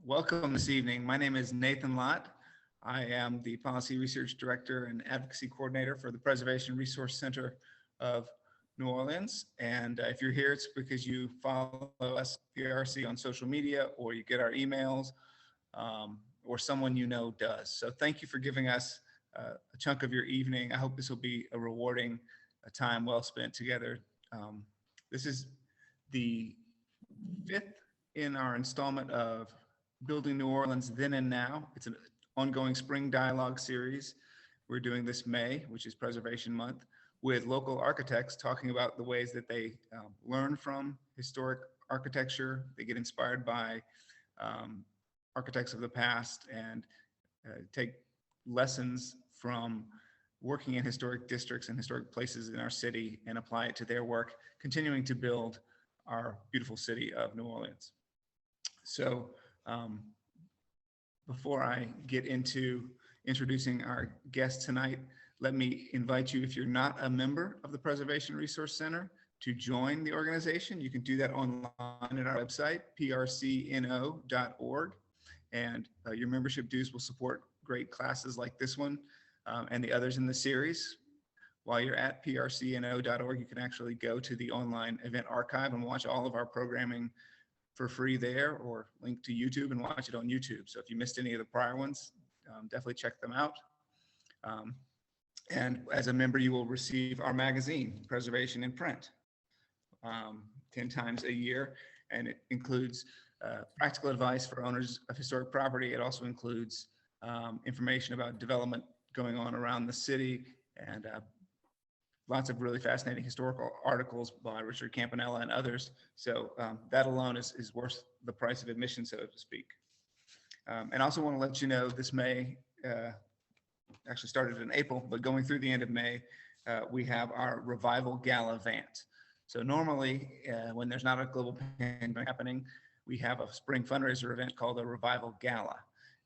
welcome this evening. My name is Nathan Lott. I am the Policy Research Director and Advocacy Coordinator for the Preservation Resource Center of New Orleans. And if you're here, it's because you follow us, PRC, on social media, or you get our emails, or someone you know does. So thank you for giving us a chunk of your evening. I hope this will be a rewarding time well spent together. This is the fifth in our installment of Building New Orleans Then and Now. It's an ongoing spring dialogue series. We're doing this May, which is Preservation Month, with local architects talking about the ways that they learn from historic architecture. They get inspired by architects of the past and take lessons from working in historic districts and historic places in our city and apply it to their work, continuing to build our beautiful city of New Orleans. So before I get into introducing our guest tonight, let me invite you, if you're not a member of the Preservation Resource Center, to join the organization. You can do that online at our website, prcno.org. And your membership dues will support great classes like this one and the others in the series. While you're at prcno.org, you can actually go to the online event archive and watch all of our programming for free there, or link to YouTube and watch it on YouTube. So if you missed any of the prior ones, definitely check them out. And as a member, you will receive our magazine, Preservation in Print, 10 times a year. And it includes practical advice for owners of historic property. It also includes information about development going on around the city, and lots of really fascinating historical articles by Richard Campanella and others. So that alone is worth the price of admission, so to speak. And I also want to let you know this May, actually started in April, but going through the end of May, we have our Revival Gala Vent. So normally when there's not a global pandemic happening, we have a spring fundraiser event called a Revival Gala,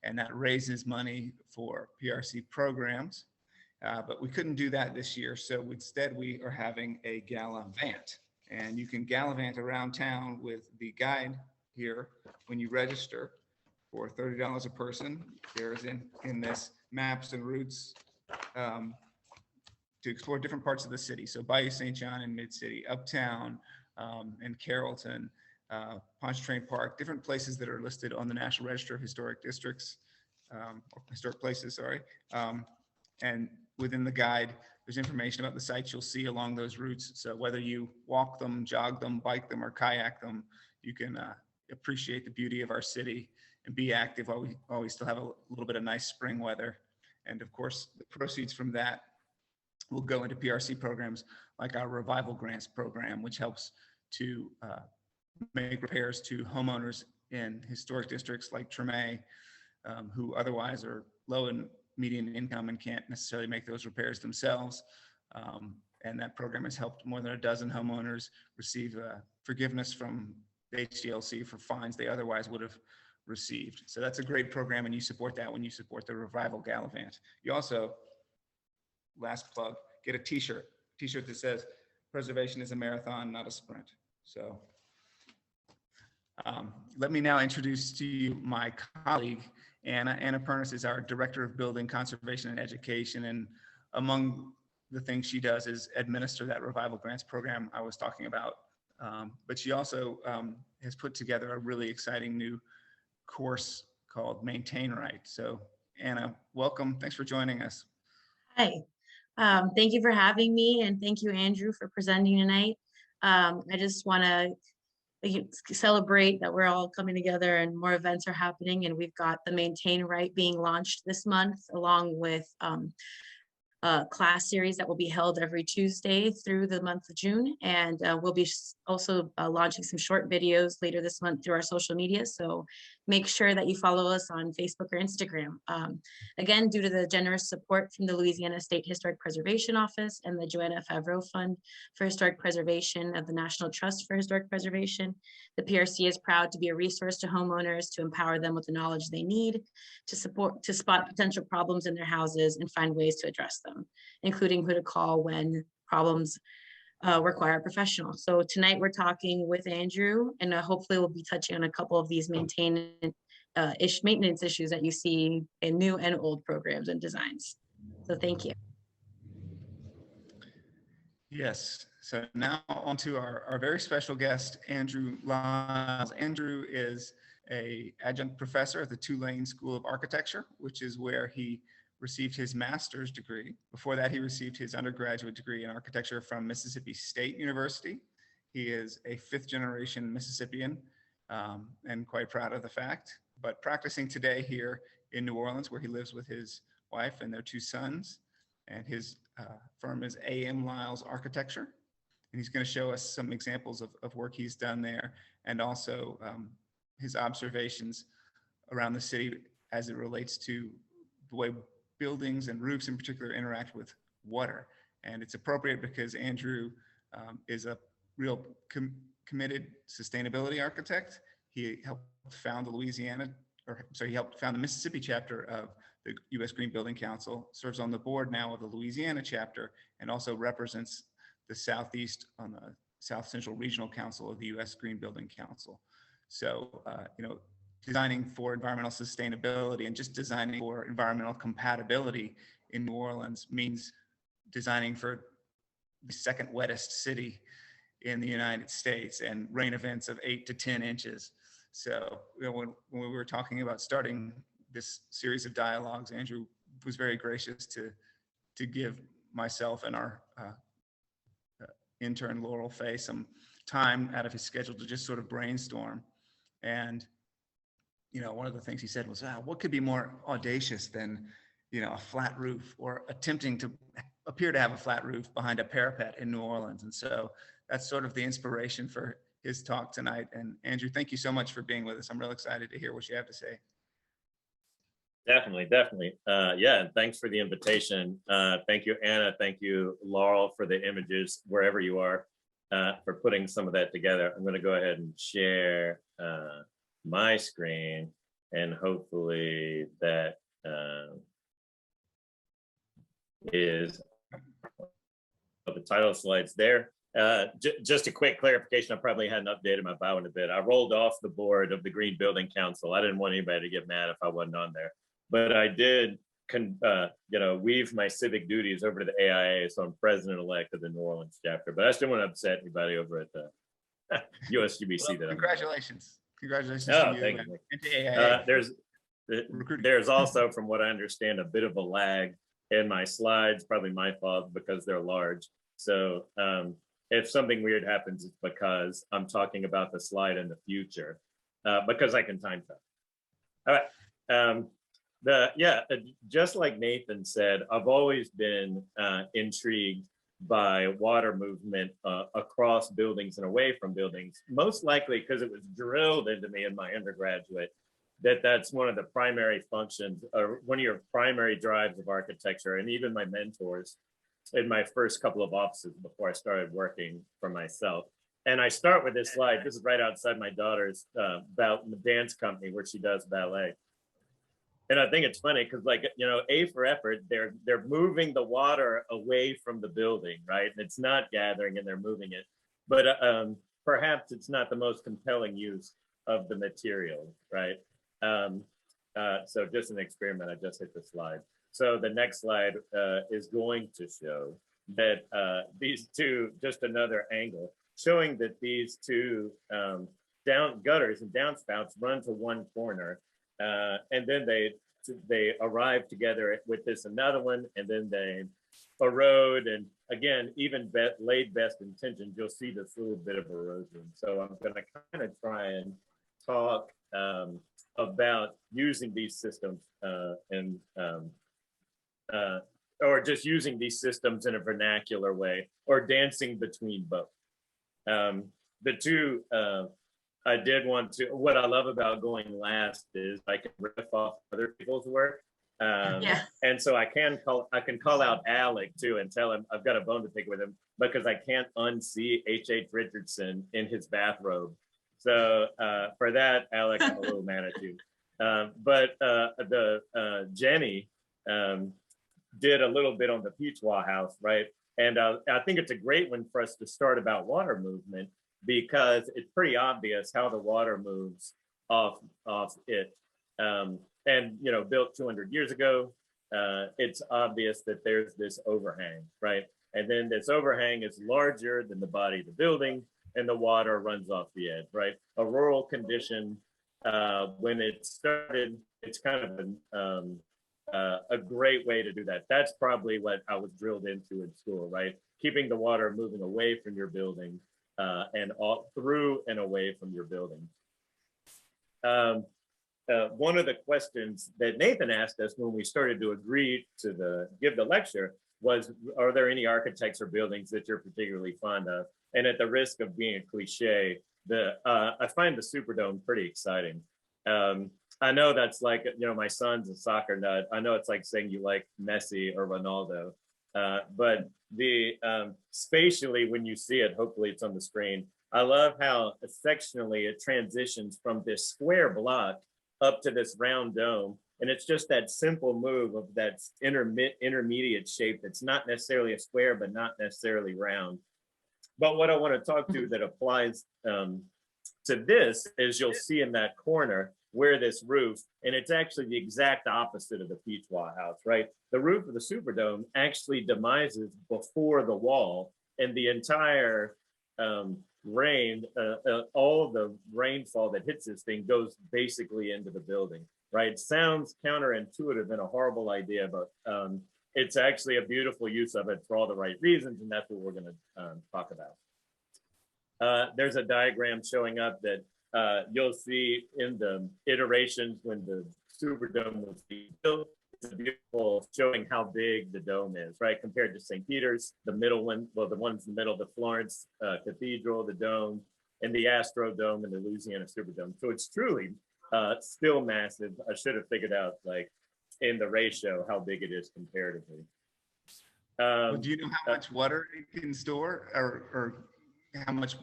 and that raises money for PRC programs. But we couldn't do that this year, so instead we are having a Gallavant. And you can Gallavant around town with the guide here when you register for $30 a person. There's in this maps and routes to explore different parts of the city. So Bayou St. John in Mid-City, Uptown, and Carrollton, Pontchartrain Park, different places that are listed on the National Register of Historic Districts, Historic Places, sorry. And within the guide, there's information about the sites you'll see along those routes. So whether you walk them, jog them, bike them, or kayak them, you can appreciate the beauty of our city and be active while we still have a little bit of nice spring weather. And of course, the proceeds from that will go into PRC programs like our Revival Grants program, which helps to make repairs to homeowners in historic districts like Treme, who otherwise are low in median income and can't necessarily make those repairs themselves. And that program has helped more than a dozen homeowners receive forgiveness from the HDLC for fines they otherwise would have received. So that's a great program, and you support that when you support the Revival Gallavant. You also, last plug, get a t-shirt that says preservation is a marathon, not a sprint. So let me now introduce to you my colleague, Anna. Anna Pernis is our Director of Building Conservation and Education, and among the things she does is administer that Revival Grants program I was talking about. But she also has put together a really exciting new course called Maintain Right. So Anna, welcome. Thanks for joining us. Hi, thank you for having me, and thank you, Andrew, for presenting tonight. I just want to celebrate that we're all coming together and more events are happening, and we've got the Maintain Right being launched this month, along with class series that will be held every Tuesday through the month of June. And we'll be also launching some short videos later this month through our social media. So make sure that you follow us on Facebook or Instagram. Again, due to the generous support from the Louisiana State Historic Preservation Office and the Joanna Favreau Fund for Historic Preservation of the National Trust for Historic Preservation, the PRC is proud to be a resource to homeowners to empower them with the knowledge they need to spot potential problems in their houses and find ways to address them, including who to call when problems require a professional. So tonight we're talking with Andrew, and hopefully we'll be touching on a couple of these maintenance issues that you see in new and old programs and designs. So thank you. Yes. So now on to our very special guest, Andrew Liles. Andrew is an adjunct professor at the Tulane School of Architecture, which is where he received his master's degree. Before that, he received his undergraduate degree in architecture from Mississippi State University. He is a fifth-generation Mississippian and quite proud of the fact, but practicing today here in New Orleans, where he lives with his wife and their two sons. And his firm is A.M. Liles Architecture. And he's going to show us some examples of work he's done there, and also his observations around the city as it relates to the way buildings and roofs in particular interact with water. And it's appropriate because Andrew is a real committed sustainability architect. He helped found he helped found the Mississippi chapter of the U.S. Green Building Council, serves on the board now of the Louisiana chapter, and also represents the Southeast on the South Central Regional Council of the U.S. Green Building Council. So, designing for environmental sustainability and just designing for environmental compatibility in New Orleans means designing for the second wettest city in the United States and rain events of 8 to 10 inches. So, when we were talking about starting this series of dialogues, Andrew was very gracious to give myself and our intern Laurel Fay some time out of his schedule to just sort of brainstorm. And one of the things he said was, what could be more audacious than a flat roof, or attempting to appear to have a flat roof behind a parapet in New Orleans. And so that's sort of the inspiration for his talk tonight. And Andrew, thank you so much for being with us. I'm real excited to hear what you have to say. Definitely. Yeah, and thanks for the invitation. Thank you, Anna. Thank you, Laurel, for the images, wherever you are, for putting some of that together. I'm going to go ahead and share my screen, and hopefully that is the title slides there. Just a quick clarification, I probably hadn't updated my bio in a bit. I rolled off the board of the Green Building Council. I didn't want anybody to get mad if I wasn't on there. But I did, weave my civic duties over to the AIA, so I'm president-elect of the New Orleans chapter. But I still want to upset anybody over at the USGBC. Well, congratulations! Congratulations to you thank and you. to AIA. There's also, from what I understand, a bit of a lag in my slides. Probably my fault because they're large. So if something weird happens, it's because I'm talking about the slide in the future, because I can time travel. All right. Just like Nathan said, I've always been intrigued by water movement across buildings and away from buildings, most likely because it was drilled into me in my undergraduate that that's one of the primary functions, or one of your primary drives of architecture. And even my mentors in my first couple of offices before I started working for myself. And I start with this slide. This is right outside my daughter's dance company where she does ballet. And I think it's funny because, A for effort, they're moving the water away from the building, right? And it's not gathering and they're moving it. But perhaps it's not the most compelling use of the material, right? So just an experiment, I just hit the slide. So the next slide is going to show that these two, just another angle, showing that these two down gutters and downspouts run to one corner. And then they arrive together with this another one, and then they erode. And again, even laid best intentions, you'll see this little bit of erosion. So I'm going to kind of try and talk about using these systems or just using these systems in a vernacular way, or dancing between both. The two. I did want to, what I love about going last is I can riff off other people's work. And so I can call out Alec too and tell him I've got a bone to pick with him because I can't unsee H.H. Richardson in his bathrobe. So for that, Alec, I'm a little mad at you. But Jenny did a little bit on the Peachwa house, right? And I think it's a great one for us to start about water movement, because it's pretty obvious how the water moves off it. And, you know, built 200 years ago, it's obvious that there's this overhang, right? And then this overhang is larger than the body of the building, and the water runs off the edge, right? A rural condition, when it started, it's kind of a great way to do that. That's probably what I was drilled into in school, right? Keeping the water moving away from your building and all through and away from your building. One of the questions that Nathan asked us when we started to agree to give the lecture was, are there any architects or buildings that you're particularly fond of? And at the risk of being a cliche, I find the Superdome pretty exciting. I know that's like, you know, my son's a soccer nut. I know it's like saying you like Messi or Ronaldo, but spatially, when you see it, hopefully it's on the screen, I love how sectionally it transitions from this square block up to this round dome. And it's just that simple move of that intermediate shape that's not necessarily a square, but not necessarily round. But what I want to talk to that applies to this is you'll see in that corner where this roof, and it's actually the exact opposite of the Pichwa house, right? The roof of the Superdome actually demises before the wall, and the entire rain, all the rainfall that hits this thing goes basically into the building, right? Sounds counterintuitive and a horrible idea, but it's actually a beautiful use of it for all the right reasons, and that's what we're going to talk about. There's a diagram showing up that you'll see in the iterations when the Superdome was being built. It's beautiful, showing how big the dome is, right? Compared to St. Peter's, the middle one, well, the one's in the middle, the Florence Cathedral, the dome, and the Astrodome and the Louisiana Superdome. So it's truly still massive. I should have figured out, like, in the ratio, how big it is comparatively. Well, do you know how much water it can store, or how much,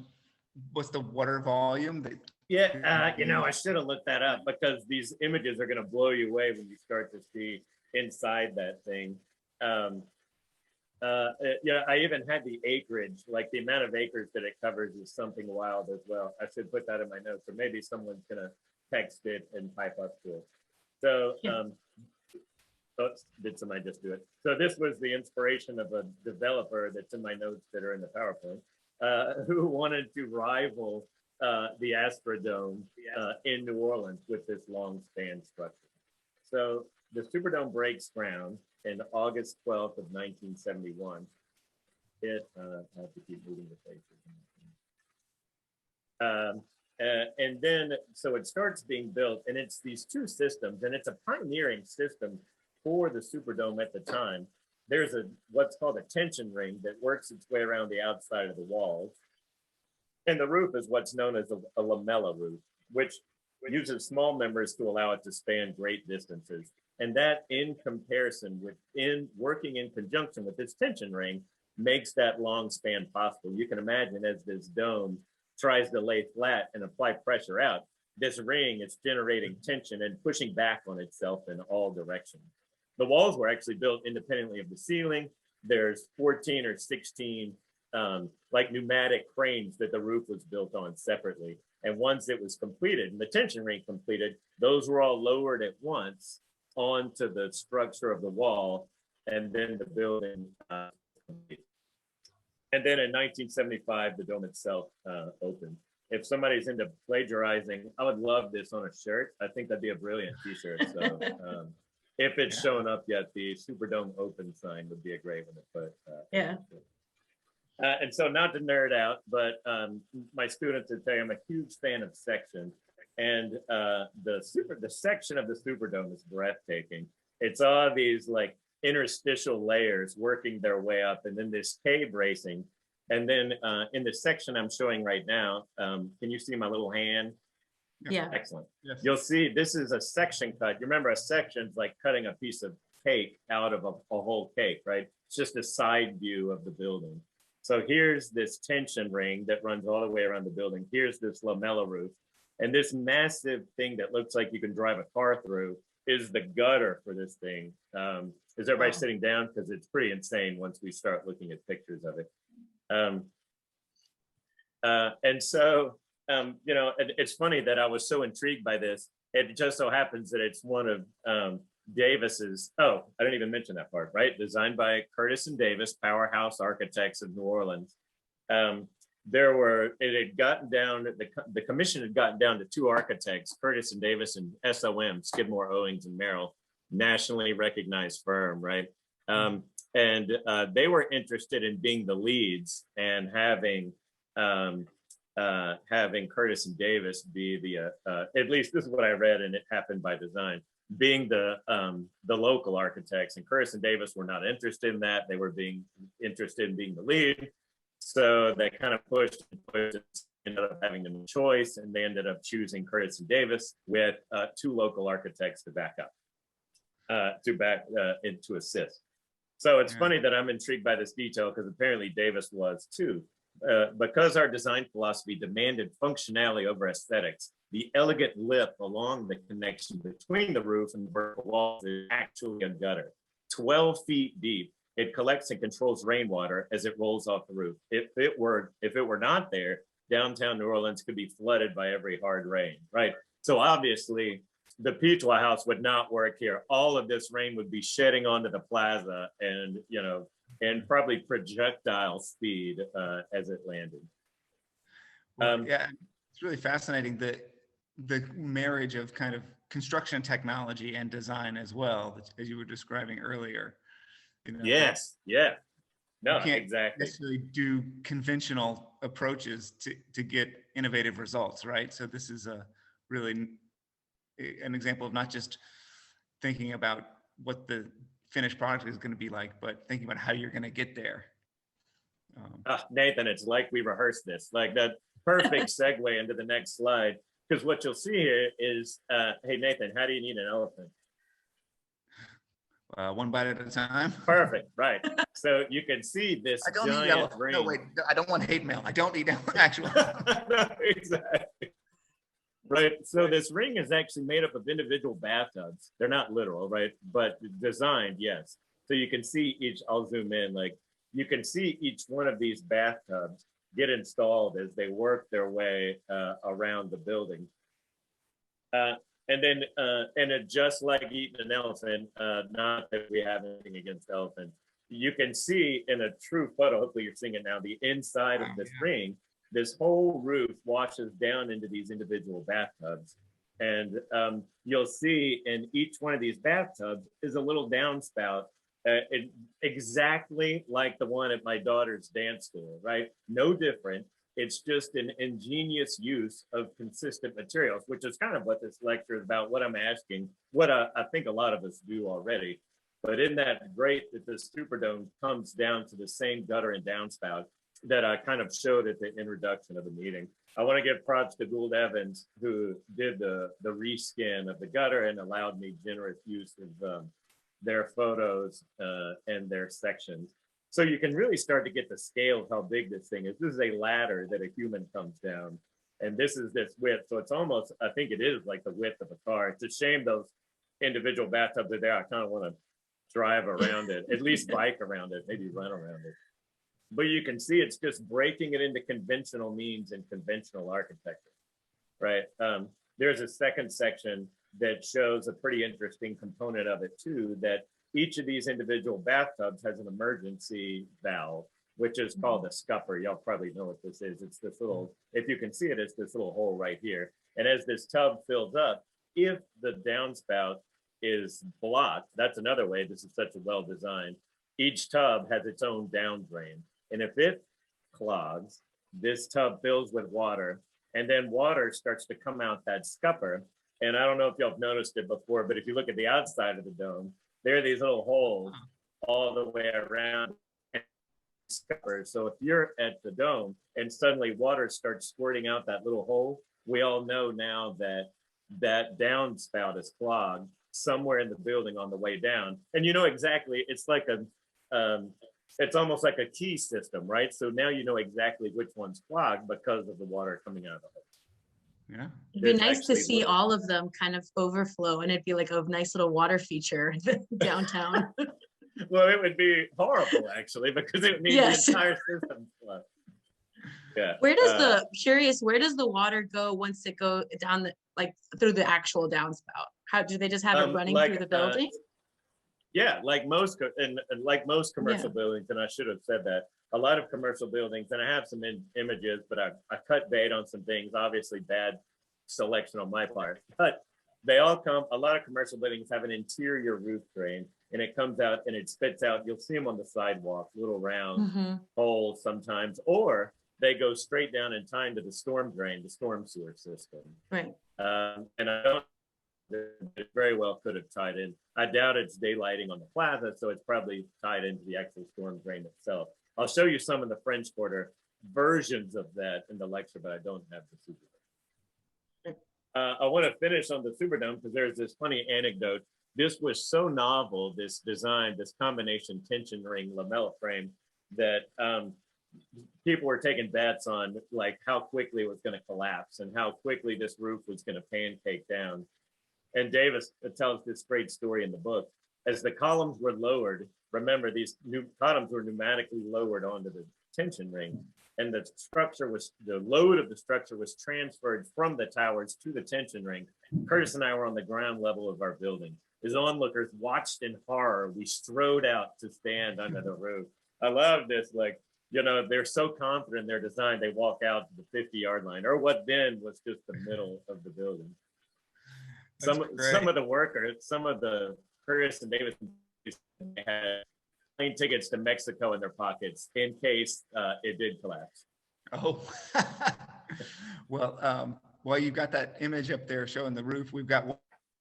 what's the water volume that? Yeah, you know, I should have looked that up, because these images are going to blow you away when you start to see inside that thing. Yeah, I even had the acreage, like the amount of acres that it covers is something wild as well. I should put that in my notes, or maybe someone's going to text it and type up to it. So, oops, did somebody just do it? So this was the inspiration of a developer that's in my notes that are in the PowerPoint, who wanted to rival the Astrodome in New Orleans with this long span structure. So the Superdome breaks ground in August 12th of 1971. I have to keep moving the faces. And then, so it starts being built, and it's these two systems, and it's a pioneering system for the Superdome at the time. There's what's called a tension ring that works its way around the outside of the walls. And the roof is what's known as a Lamella Roof, which uses small members to allow it to span great distances. And that, in comparison with working in conjunction with this tension ring, makes that long span possible. You can imagine, as this dome tries to lay flat and apply pressure out, this ring is generating tension and pushing back on itself in all directions. The walls were actually built independently of the ceiling. There's 14 or 16 like pneumatic cranes that the roof was built on separately. And once it was completed and the tension ring completed, those were all lowered at once onto the structure of the wall, and then the building completed. And then in 1975, the dome itself opened. If somebody's into plagiarizing, I would love this on a shirt. I think that'd be a brilliant t-shirt. So if it's shown up yet, the Superdome open sign would be a great one to put. Yeah. And so, not to nerd out, but my students would say I'm a huge fan of section, and the section of the Superdome is breathtaking. It's all these like interstitial layers working their way up, and then this K bracing, and then in the section I'm showing right now, can you see my little hand? Yeah. Excellent. Yes. You'll see this is a section cut. You remember a section's like cutting a piece of cake out of a whole cake, right? It's just a side view of the building. So here's this tension ring that runs all the way around the building. Here's this Lamella Roof. And this massive thing that looks like you can drive a car through is the gutter for this thing. Is everybody Wow. sitting down? Because it's pretty insane once we start looking at pictures of it. And so, you know, it's funny that I was so intrigued by this. It just so happens that it's one of Davis's, oh, I didn't even mention that part, right? Designed by Curtis and Davis, powerhouse architects of New Orleans. It had gotten down, the commission had gotten down to 2 architects, Curtis and Davis and SOM, Skidmore, Owings and Merrill, nationally recognized firm, right? And they were interested in being the leads and having Curtis and Davis be the, at least this is what I read, and it happened by design, being the local architects. And Curtis and Davis were not interested in that. They were being interested in being the lead. So they kind of pushed and pushed, ended up having a choice, and they ended up choosing Curtis and Davis with 2 local architects to back up, to assist. So it's funny that I'm intrigued by this detail because apparently Davis was too. Because our design philosophy demanded functionality over aesthetics, the elegant lip along the connection between the roof and the vertical walls is actually a gutter. 12 feet deep, it collects and controls rainwater as it rolls off the roof. If it were not there, downtown New Orleans could be flooded by every hard rain, right? So obviously, the Piedmont house would not work here. All of this rain would be shedding onto the plaza, and you know, and probably projectile speed as it landed. Well, yeah, it's really fascinating the marriage of kind of construction technology and design as well, as you were describing earlier. You know, yes, yeah, no, you can't exactly. necessarily do conventional approaches to get innovative results, right? So this is a really an example of not just thinking about what the finished product is going to be like, but thinking about how you're going to get there. Nathan, it's like we rehearsed this, like that perfect segue into the next slide, because what you'll see here is, hey, Nathan, how do you need an elephant? One bite at a time. Perfect, right. So you can see this I don't giant need elephant. ring. No, wait, I don't want hate mail. I don't need actual. No, exactly. Right, so this ring is actually made up of individual bathtubs. They're not literal, right? But designed, yes. So you can see each, I'll zoom in, like you can see each one of these bathtubs get installed as they work their way around the building. And then, and it, just like eating an elephant, not that we have anything against elephants, you can see in a true photo, hopefully you're seeing it now, the inside of this ring. This whole roof washes down into these individual bathtubs. And you'll see in each one of these bathtubs is a little downspout, exactly like the one at my daughter's dance school, right? No different. It's just an ingenious use of consistent materials, which is kind of what this lecture is about, what I'm asking, what I think a lot of us do already. But isn't that great that the Superdome comes down to the same gutter and downspout that I kind of showed at the introduction of the meeting. I want to give props to Gould Evans, who did the reskin of the gutter and allowed me generous use of their photos and their sections. So you can really start to get the scale of how big this thing is. This is a ladder that a human comes down, and this is this width. So it's almost, I think it is like the width of a car. It's a shame those individual bathtubs are there. I kind of want to drive around it, at least bike around it, maybe run around it. But you can see it's just breaking it into conventional means and conventional architecture, right? There's a second section that shows a pretty interesting component of it too, that each of these individual bathtubs has an emergency valve, which is called a scupper. Y'all probably know what this is. It's this little, if you can see it, it's this little hole right here. And as this tub fills up, if the downspout is blocked, that's another way this is such a well-designed, each tub has its own down drain. And if it clogs, this tub fills with water, and then water starts to come out that scupper. And I don't know if y'all have noticed it before, but if you look at the outside of the dome, there are these little holes all the way around the scupper. So if you're at the dome and suddenly water starts squirting out that little hole, we all know now that that downspout is clogged somewhere in the building on the way down. And you know exactly, it's like a, it's almost like a key system, right? So now you know exactly which one's clogged because of the water coming out of the hole. Yeah. It'd be nice to see all of them kind of overflow, and it'd be like a nice little water feature downtown. Well, it would be horrible actually, because it would mean Yes. the entire system flood. Yeah. Where does where does the water go once it go down like through the actual downspout? How do they just have it running through the building? Yeah, like most and like most commercial buildings, and I should have said that. A lot of commercial buildings, and I have some images, but I cut bait on some things. Obviously, bad selection on my part, but they all come. A lot of commercial buildings have an interior roof drain, and it comes out and it spits out. You'll see them on the sidewalk, little round holes sometimes, or they go straight down and tie into the storm drain, the storm sewer system. Right. And I don't. It very well could have tied in. I doubt it's daylighting on the plaza, so it's probably tied into the actual storm drain itself. I'll show you some of the French Quarter versions of that in the lecture, but I don't have the Superdome. I want to finish on the Superdome because there's this funny anecdote. This was so novel, this design, this combination tension ring lamella frame, that people were taking bets on like how quickly it was going to collapse and how quickly this roof was going to pancake down. And Davis tells this great story in the book. As the columns were lowered, remember these new columns were pneumatically lowered onto the tension ring, and the load of the structure was transferred from the towers to the tension ring. Curtis and I were on the ground level of our building. As onlookers watched in horror, we strode out to stand under the roof. I love this, like, you know, they're so confident in their design, they walk out to the 50-yard line, or what then was just the middle of the building. Some of the workers, some of the Curtis and Davis had plane tickets to Mexico in their pockets in case it did collapse. Oh, well, while you've got that image up there showing the roof, we've got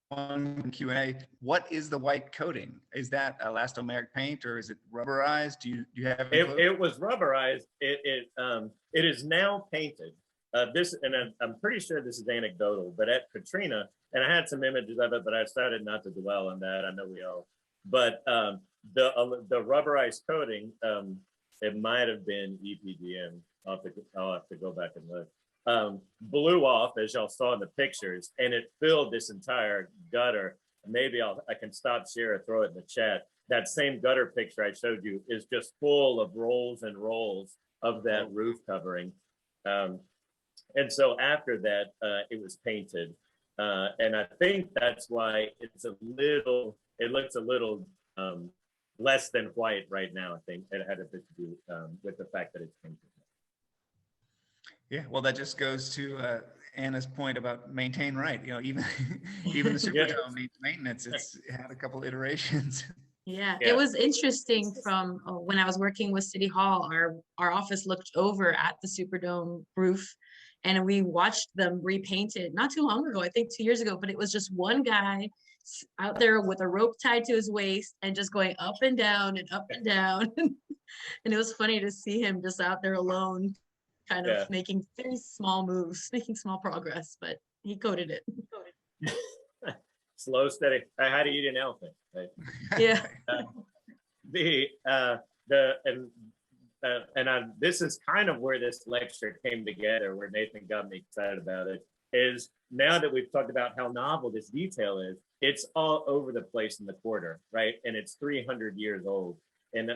one Q&A. What is the white coating? Is that elastomeric paint or is it rubberized? Do you have any clue? It was rubberized. It is now painted. I'm pretty sure this is anecdotal, but at Katrina, and I had some images of it, but I decided not to dwell on that. I know we all, but the rubberized coating, it might have been EPDM. I'll have to go back and look. Blew off, as y'all saw in the pictures, and it filled this entire gutter. Maybe I can stop share or throw it in the chat. That same gutter picture I showed you is just full of rolls and rolls of that roof covering. And so after that, it was painted. And I think that's why it looks a little less than white right now. I think it had a bit to do with the fact that it's painted. Yeah, well, that just goes to Anna's point about maintain right. You know, even the Superdome needs maintenance. It had a couple iterations. Yeah, it was interesting from when I was working with City Hall, our office looked over at the Superdome roof and we watched them repaint it not too long ago, I think 2 years ago, but it was just one guy out there with a rope tied to his waist and just going up and down and up and down. And it was funny to see him just out there alone, kind of making very small moves, making small progress, but he coded it. Slow, steady. How to eat an elephant. Right? Yeah. This is kind of where this lecture came together, where Nathan got me excited about it, is now that we've talked about how novel this detail is, it's all over the place in the quarter, right? And it's 300 years old. And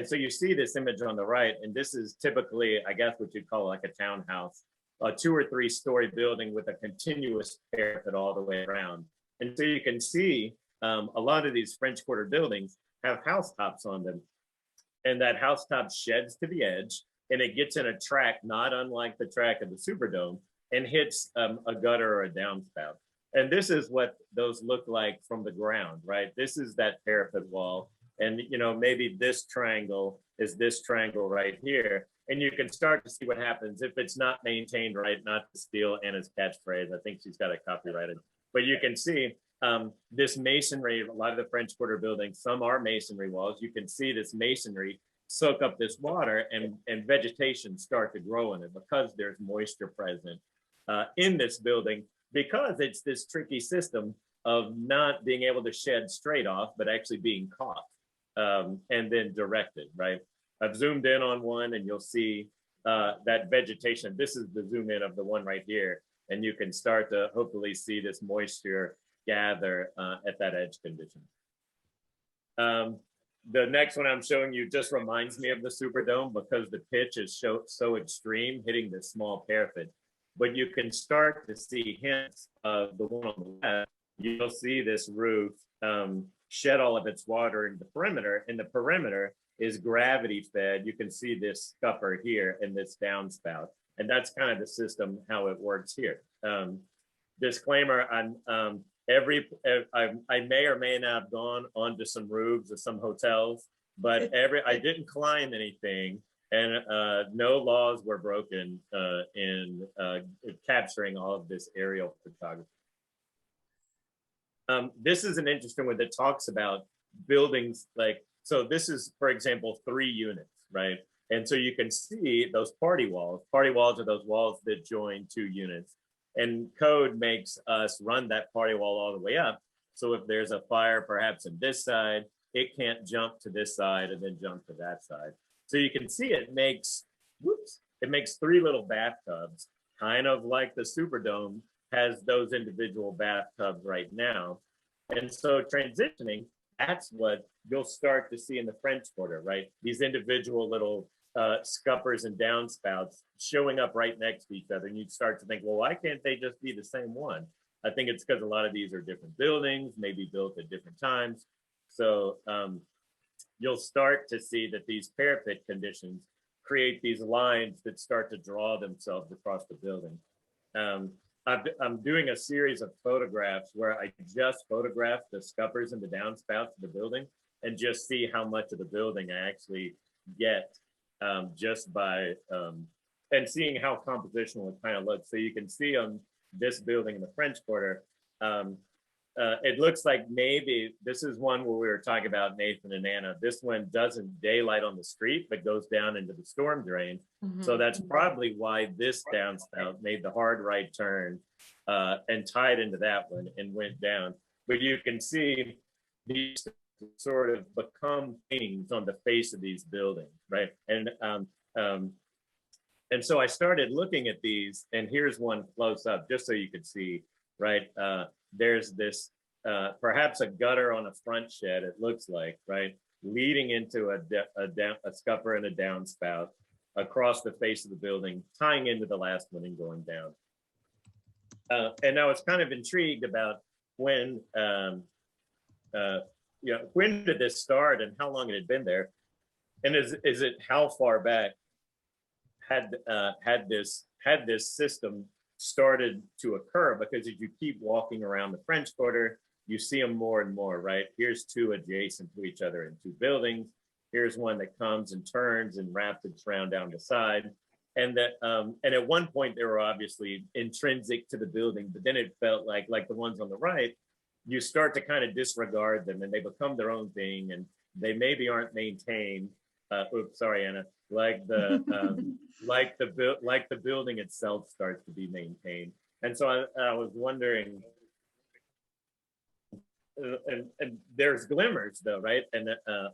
so you see this image on the right, and this is typically, I guess, what you'd call like a townhouse, a 2 or 3 story building with a continuous parapet all the way around. And so you can see a lot of these French Quarter buildings have housetops on them. And that housetop sheds to the edge, and it gets in a track, not unlike the track of the Superdome, and hits a gutter or a downspout. And this is what those look like from the ground, right? This is that parapet wall. And, you know, maybe this triangle is this triangle right here. And you can start to see what happens if it's not maintained right, not to steal Anna's catchphrase. I think she's got it copyrighted. But you can see this masonry, a lot of the French Quarter buildings, some are masonry walls. You can see this masonry soak up this water and vegetation start to grow in it because there's moisture present in this building, because it's this tricky system of not being able to shed straight off, but actually being caught and then directed, right? I've zoomed in on one and you'll see that vegetation. This is the zoom in of the one right here. And you can start to hopefully see this moisture gather at that edge condition. the next one I'm showing you just reminds me of the Superdome because the pitch is so extreme, hitting this small parapet. But you can start to see hints of the one on the left. You'll see this roof shed all of its water in the perimeter, and the perimeter is gravity fed. You can see this scupper here and this downspout, and that's kind of the system how it works here. Disclaimer: I may or may not have gone onto some roofs of some hotels, but I didn't climb anything, and no laws were broken in capturing all of this aerial photography. This is an interesting one that talks about buildings like, so this is, for example, 3 units, right? And so you can see those party walls. Party walls are those walls that join 2 units. And code makes us run that party wall all the way up. So if there's a fire perhaps in this side, it can't jump to this side and then jump to that side. So you can see it makes 3 little bathtubs, kind of like the Superdome has those individual bathtubs right now. And so transitioning, that's what you'll start to see in the French Quarter, right? These individual little scuppers and downspouts showing up right next to each other. And you'd start to think, well, why can't they just be the same one? I think it's because a lot of these are different buildings, maybe built at different times. So you'll start to see that these parapet conditions create these lines that start to draw themselves across the building. I'm doing a series of photographs where I just photograph the scuppers and the downspouts of the building and just see how much of the building I actually get just by, and seeing how compositional it kind of looks. So you can see on this building in the French Quarter, it looks like maybe this is one where we were talking about Nathan and Anna. This one doesn't daylight on the street, but goes down into the storm drain. So that's probably why this downspout made the hard right turn and tied into that one and went down. But you can see these sort of become things on the face of these buildings, right? And so I started looking at these, and here's one close up, just so you could see, right? There's this, perhaps a gutter on a front shed, it looks like, right? Leading into a scupper and a downspout across the face of the building, tying into the last one and going down. And I was kind of intrigued about when did this start and how long it had been there? And is it how far back had this system started to occur? Because as you keep walking around the French Quarter, you see them more and more, right? Here's 2 adjacent to each other in 2 buildings. Here's one that comes and turns and wraps its round down the side. And that, and at one point they were obviously intrinsic to the building, but then it felt like the ones on the right, you start to kind of disregard them and they become their own thing, and they maybe aren't maintained. Oops, sorry, Anna. Like the building itself starts to be maintained. And so I was wondering, and there's glimmers though, right? And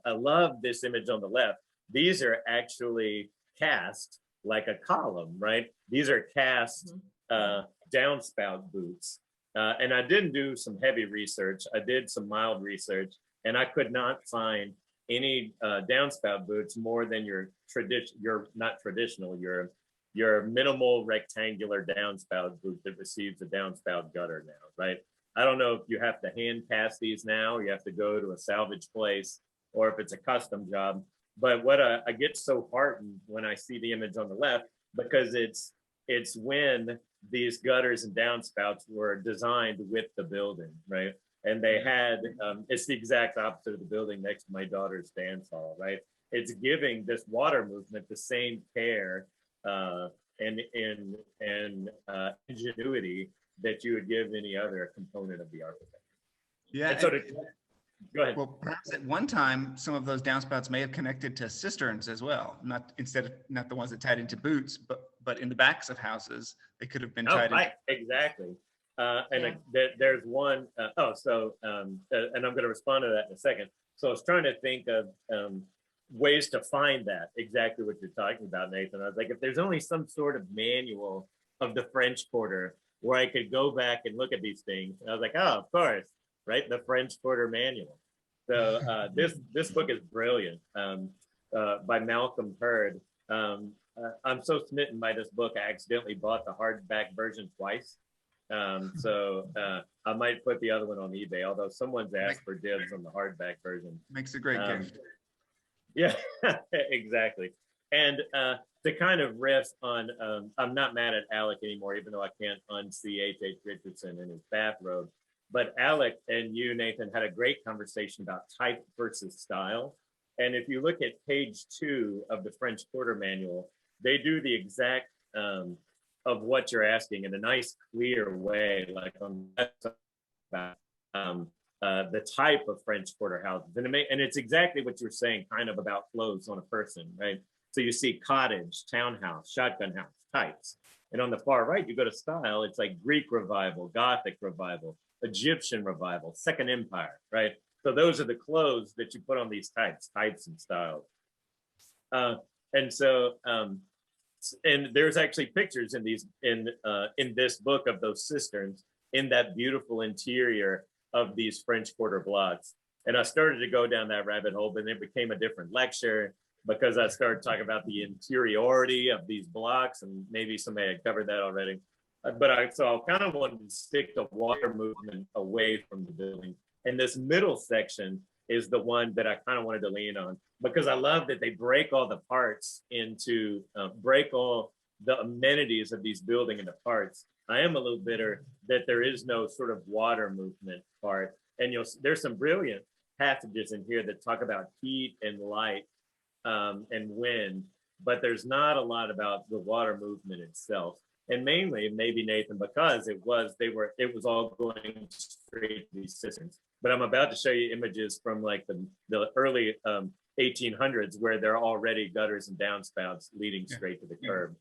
I love this image on the left. These are actually cast like a column, right? These are cast downspout boots. And I didn't do some heavy research. I did some mild research, and I could not find any downspout boots more than your minimal rectangular downspout boot that receives a downspout gutter now, right? I don't know if you have to hand cast these now, or you have to go to a salvage place, or if it's a custom job. But what I get so heartened when I see the image on the left, because it's when these gutters and downspouts were designed with the building, right? And they had, it's the exact opposite of the building next to my daughter's dance hall, right? It's giving this water movement the same care and ingenuity that you would give any other component of the architecture. Yeah. And so go ahead. Well, perhaps at one time, some of those downspouts may have connected to cisterns as well, not the ones that tied into boots, but in the backs of houses, they could have been tied. Right, exactly. There's one, and I'm going to respond to that in a second. So I was trying to think of ways to find that, exactly what you're talking about, Nathan. I was like, if there's only some sort of manual of the French Quarter where I could go back and look at these things. And I was like, oh, of course, right? The French Quarter manual. So this book is brilliant, by Malcolm Hurd. I'm so smitten by this book, I accidentally bought the hardback version twice. I might put the other one on eBay, although someone's asked for dibs on the hardback version. Makes a great gift. Yeah, exactly. And to kind of riff on, I'm not mad at Alec anymore, even though I can't unsee H.H. Richardson in his bathrobe. But Alec and you, Nathan, had a great conversation about type versus style. And if you look at page 2 of the French Quarter Manual, they do the exact of what you're asking in a nice, clear way, like on the type of French Quarter houses. And it's exactly what you're saying, kind of about clothes on a person, right? So you see cottage, townhouse, shotgun house, types. And on the far right, you go to style, it's like Greek Revival, Gothic Revival, Egyptian Revival, Second Empire, right? So those are the clothes that you put on these types and styles. And there's actually pictures in these in this book of those cisterns in that beautiful interior of these French Quarter blocks. And I started to go down that rabbit hole, but it became a different lecture because I started talking about the interiority of these blocks, and maybe somebody had covered that already. So I kind of wanted to stick the water movement away from the building. And this middle section is the one that I kind of wanted to lean on, because I love that they break all the parts into, break all the amenities of these building into parts. I am a little bitter that there is no sort of water movement part. And there's some brilliant passages in here that talk about heat and light and wind, but there's not a lot about the water movement itself. And mainly, maybe Nathan, because it was all going straight to these cisterns. But I'm about to show you images from like the early 1800s where there are already gutters and downspouts leading straight to the curb.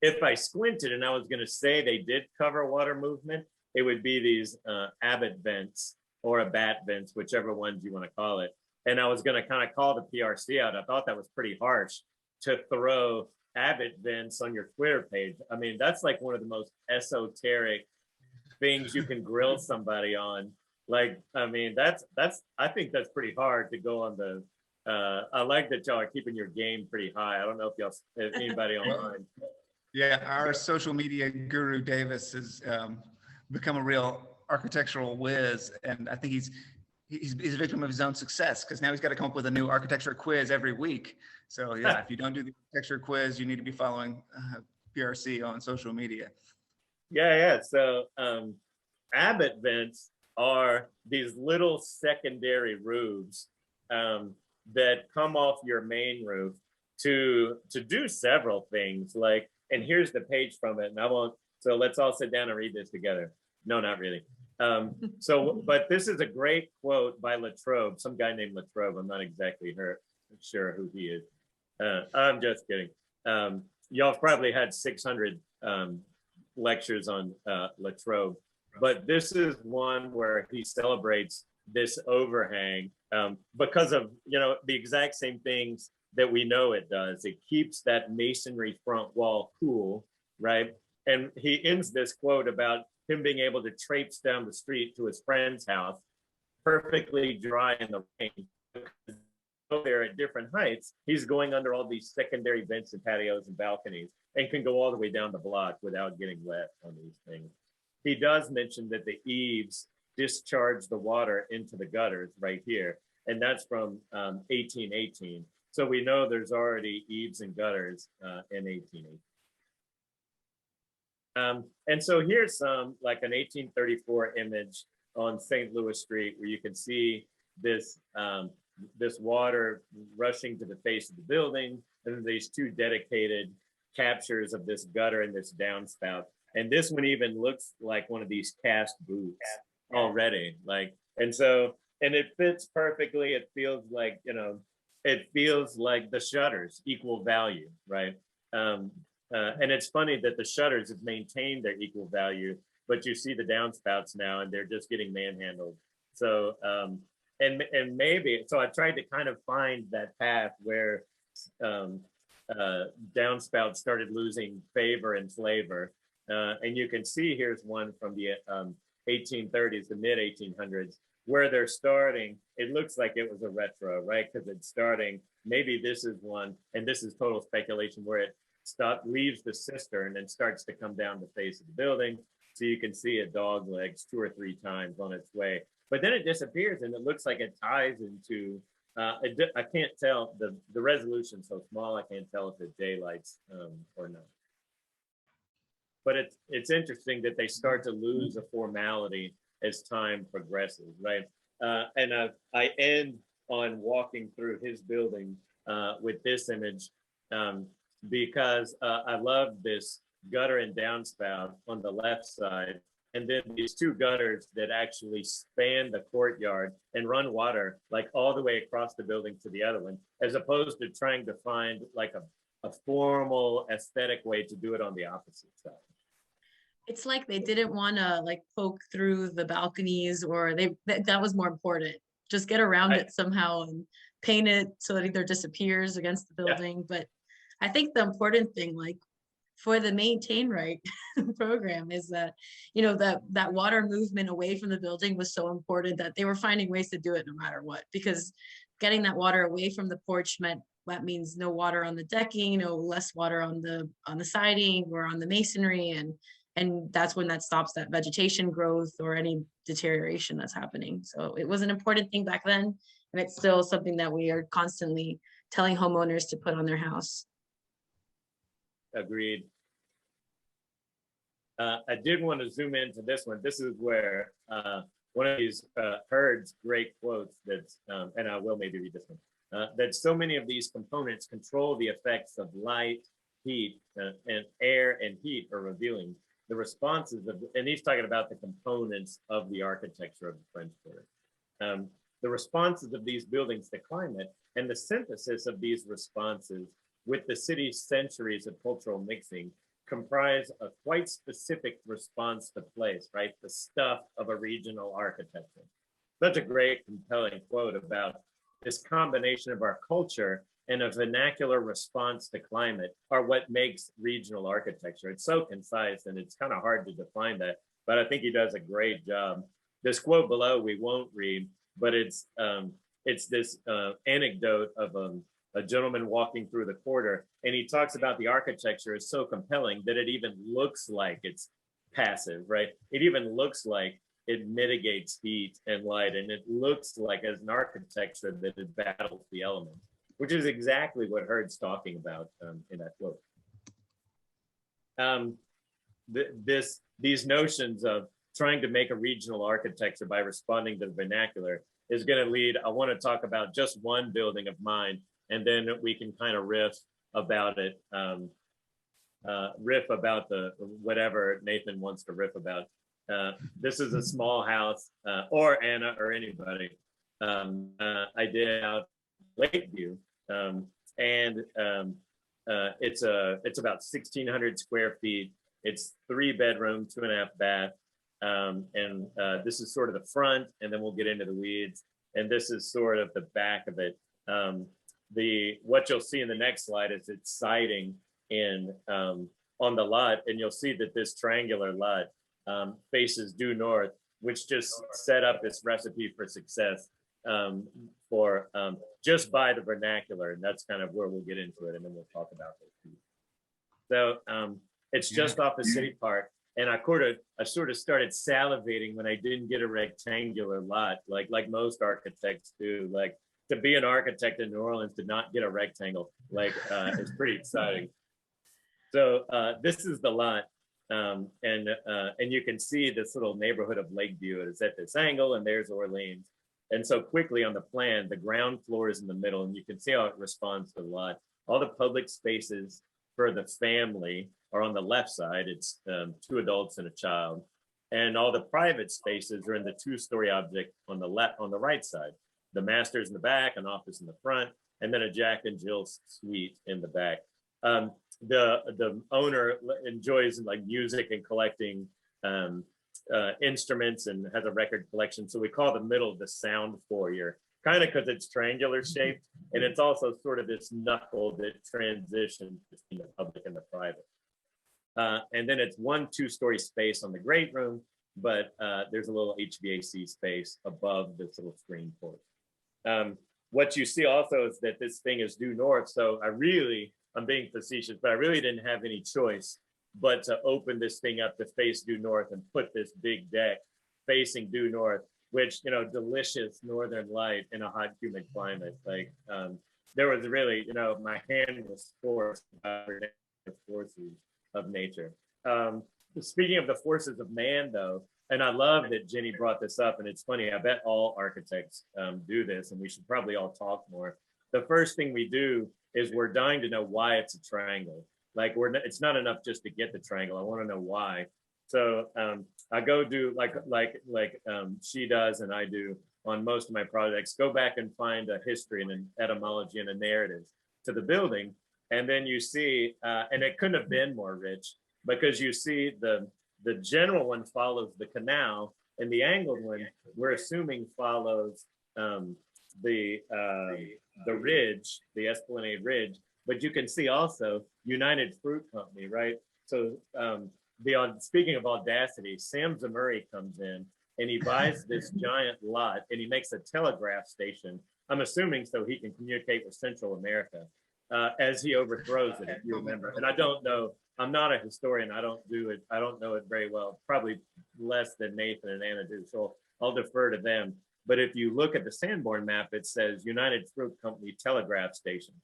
If I squinted and I was going to say they did cover water movement, it would be these Abbott Vents or Abbott Vents, whichever ones you want to call it. And I was going to kind of call the PRC out. I thought that was pretty harsh to throw Abbott Vents on your Twitter page. I mean, that's like one of the most esoteric things you can grill somebody on. Like, I mean, I think that's pretty hard to go on the, I like that y'all are keeping your game pretty high. I don't know if anybody online. Yeah, our social media guru, Davis, has become a real architectural whiz. And I think he's a victim of his own success, because now he's got to come up with a new architecture quiz every week. So yeah, if you don't do the architecture quiz, you need to be following PRC on social media. Yeah. So Abbott Vents are these little secondary roofs that come off your main roof to do several things. Like, and here's the page from it, and I won't. So let's all sit down and read this together. No, not really. But this is a great quote by Latrobe, some guy named Latrobe. I'm not exactly sure who he is. I'm just kidding. Y'all probably had 600 lectures on Latrobe, but this is one where he celebrates this overhang because of, the exact same things that we know it does. It keeps that masonry front wall cool, right? And he ends this quote about him being able to traipse down the street to his friend's house, perfectly dry in the rain. There at different heights, he's going under all these secondary vents and patios and balconies, and can go all the way down the block without getting wet on these things. He does mention that the eaves discharge the water into the gutters right here, and that's from 1818. So we know there's already eaves and gutters in 1818. And so here's some, like an 1834 image on St. Louis Street, where you can see this this water rushing to the face of the building, and then these two dedicated captures of this gutter and this downspout. And this one even looks like one of these cast boots already. And it fits perfectly. It feels like, the shutters equal value, right? And it's funny that the shutters have maintained their equal value, but you see the downspouts now and they're just getting manhandled. So, and maybe, so I tried to kind of find that path where downspouts started losing favor and flavor. And you can see here's one from the 1830s, the mid 1800s, where they're starting, it looks like it was a retro, right? Because it's starting, maybe this is one, and this is total speculation, where it leaves the cistern and starts to come down the face of the building. So you can see it dog legs 2 or 3 times on its way, but then it disappears and it looks like it ties into, I can't tell, the resolution's so small, I can't tell if it daylights or not. But it's interesting that they start to lose a formality as time progresses, right? And I end on walking through his building with this image because I love this gutter and downspout on the left side, and then these 2 gutters that actually span the courtyard and run water like all the way across the building to the other one, as opposed to trying to find like a formal aesthetic way to do it on the opposite side. It's like they didn't want to like poke through the balconies, or that was more important. Just get around it somehow and paint it so that it either disappears against the building. But I think the important thing, like for the maintain right program, is that, you know, that water movement away from the building was so important that they were finding ways to do it no matter what, because getting that water away from the porch meant that means no water on the decking, no less water on the siding or on the masonry, and that's when that stops that vegetation growth or any deterioration that's happening. So it was an important thing back then, and it's still something that we are constantly telling homeowners to put on their house. Agreed. I did want to zoom into this one. This is where one of these Hurd's great quotes that's, and I will maybe read this one, that so many of these components control the effects of light, heat, and air and heat are revealing the responses of, and he's talking about the components of the architecture of the French Quarter. The responses of these buildings to climate and the synthesis of these responses with the city's centuries of cultural mixing comprise a quite specific response to place, right? The stuff of a regional architecture. Such a great, compelling quote about this combination of our culture and a vernacular response to climate are what makes regional architecture. It's so concise and it's kind of hard to define that, but I think he does a great job. This quote below we won't read, but it's this anecdote of a gentleman walking through the quarter, and he talks about the architecture is so compelling that it even looks like it's passive, right? It even looks like it mitigates heat and light, and it looks like as an architecture that it battles the elements, which is exactly what Hurd's talking about in that quote. These notions of trying to make a regional architecture by responding to the vernacular is going to lead, I want to talk about just one building of mine, and then we can kind of riff about it, riff about the whatever Nathan wants to riff about. This is a small house, or Anna or anybody. I did out Lakeview, and it's about 1,600 square feet. It's 3 bedroom, 2.5 bath, and this is sort of the front, and then we'll get into the weeds. And this is sort of the back of it. What you'll see in the next slide is it's siding in on the lot, and you'll see that this triangular lot faces due north, which just set up this recipe for success for just by the vernacular, and that's kind of where we'll get into it, and then we'll talk about it. So it's just off the city park, and I sort of started salivating when I didn't get a rectangular lot, like most architects do. Like, to be an architect in New Orleans to not get a rectangle, it's pretty exciting. So this is the lot, and you can see this little neighborhood of Lakeview. It is at this angle, and there's Orleans. And so quickly on the plan, the ground floor is in the middle, and you can see how it responds to the lot. All the public spaces for the family are on the left side. It's 2 adults and a child. And all the private spaces are in the 2-story object on the right side. The master's in the back, an office in the front, and then a Jack and Jill suite in the back. The owner enjoys like music and collecting instruments and has a record collection. So we call the middle the sound foyer, kind of because it's triangular shaped, and it's also sort of this knuckle that transitions between the public and the private. And then it's 1 2-story space on the great room but there's a little HVAC space above this little screen porch. What you see also is that this thing is due north. So I'm being facetious, but I really didn't have any choice but to open this thing up to face due north and put this big deck facing due north, which, you know, delicious northern light in a hot, humid climate. Like there was really, you know, my hand was forced by the forces of nature. Speaking of the forces of man, though, and I love that Jenny brought this up, and it's funny, I bet all architects do this, and we should probably all talk more. The first thing we do is we're dying to know why it's a triangle. Like it's not enough just to get the triangle. I want to know why. So I go do like she does and I do on most of my projects, go back and find a history and an etymology and a narrative to the building. And then you see, and it couldn't have been more rich, because you see the general one follows the canal, and the angled one, we're assuming, follows the ridge, the Esplanade Ridge. But you can see also United Fruit Company, right? So speaking of audacity, Sam Zamuri comes in and he buys this giant lot and he makes a telegraph station. I'm assuming so he can communicate with Central America as he overthrows it, if you remember. And I don't know, I'm not a historian. I don't know it very well, probably less than Nathan and Anna do. So I'll defer to them. But if you look at the Sanborn map, it says United Fruit Company Telegraph Station.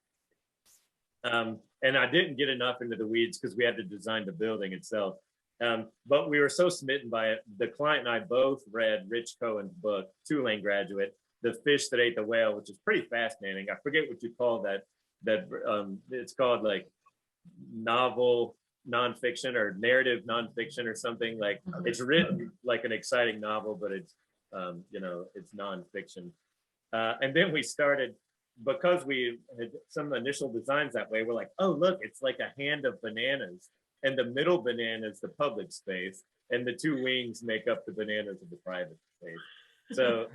And I didn't get enough into the weeds because we had to design the building itself. But we were so smitten by it. The client and I both read Rich Cohen's book, Tulane graduate, The Fish That Ate the Whale, which is pretty fascinating. I forget what you call that. It's called like novel nonfiction or narrative nonfiction or something. Like it's written like an exciting novel, but it's it's nonfiction. And then we started, because we had some initial designs that way, we're like, oh, look, it's like a hand of bananas. And the middle banana is the public space, and the two wings make up the bananas of the private space. So,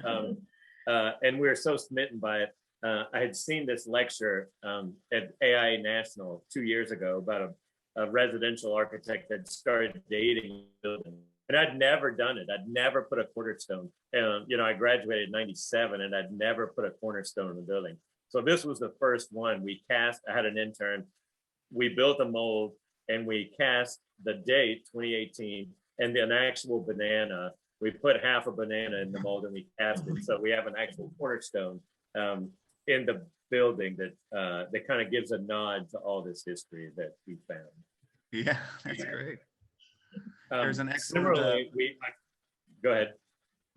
and we were so smitten by it. I had seen this lecture at AIA National 2 years ago about a residential architect that started dating buildings. And I'd never done it. I'd never put a cornerstone. I graduated in 97 and I'd never put a cornerstone in the building. So this was the first one. I had an intern, we built a mold and we cast the date 2018 and an actual banana. We put half a banana in the mold and we cast it. So we have an actual cornerstone in the building that kind of gives a nod to all this history that we found. Yeah, that's great. There's an excellent. Similarly, go ahead.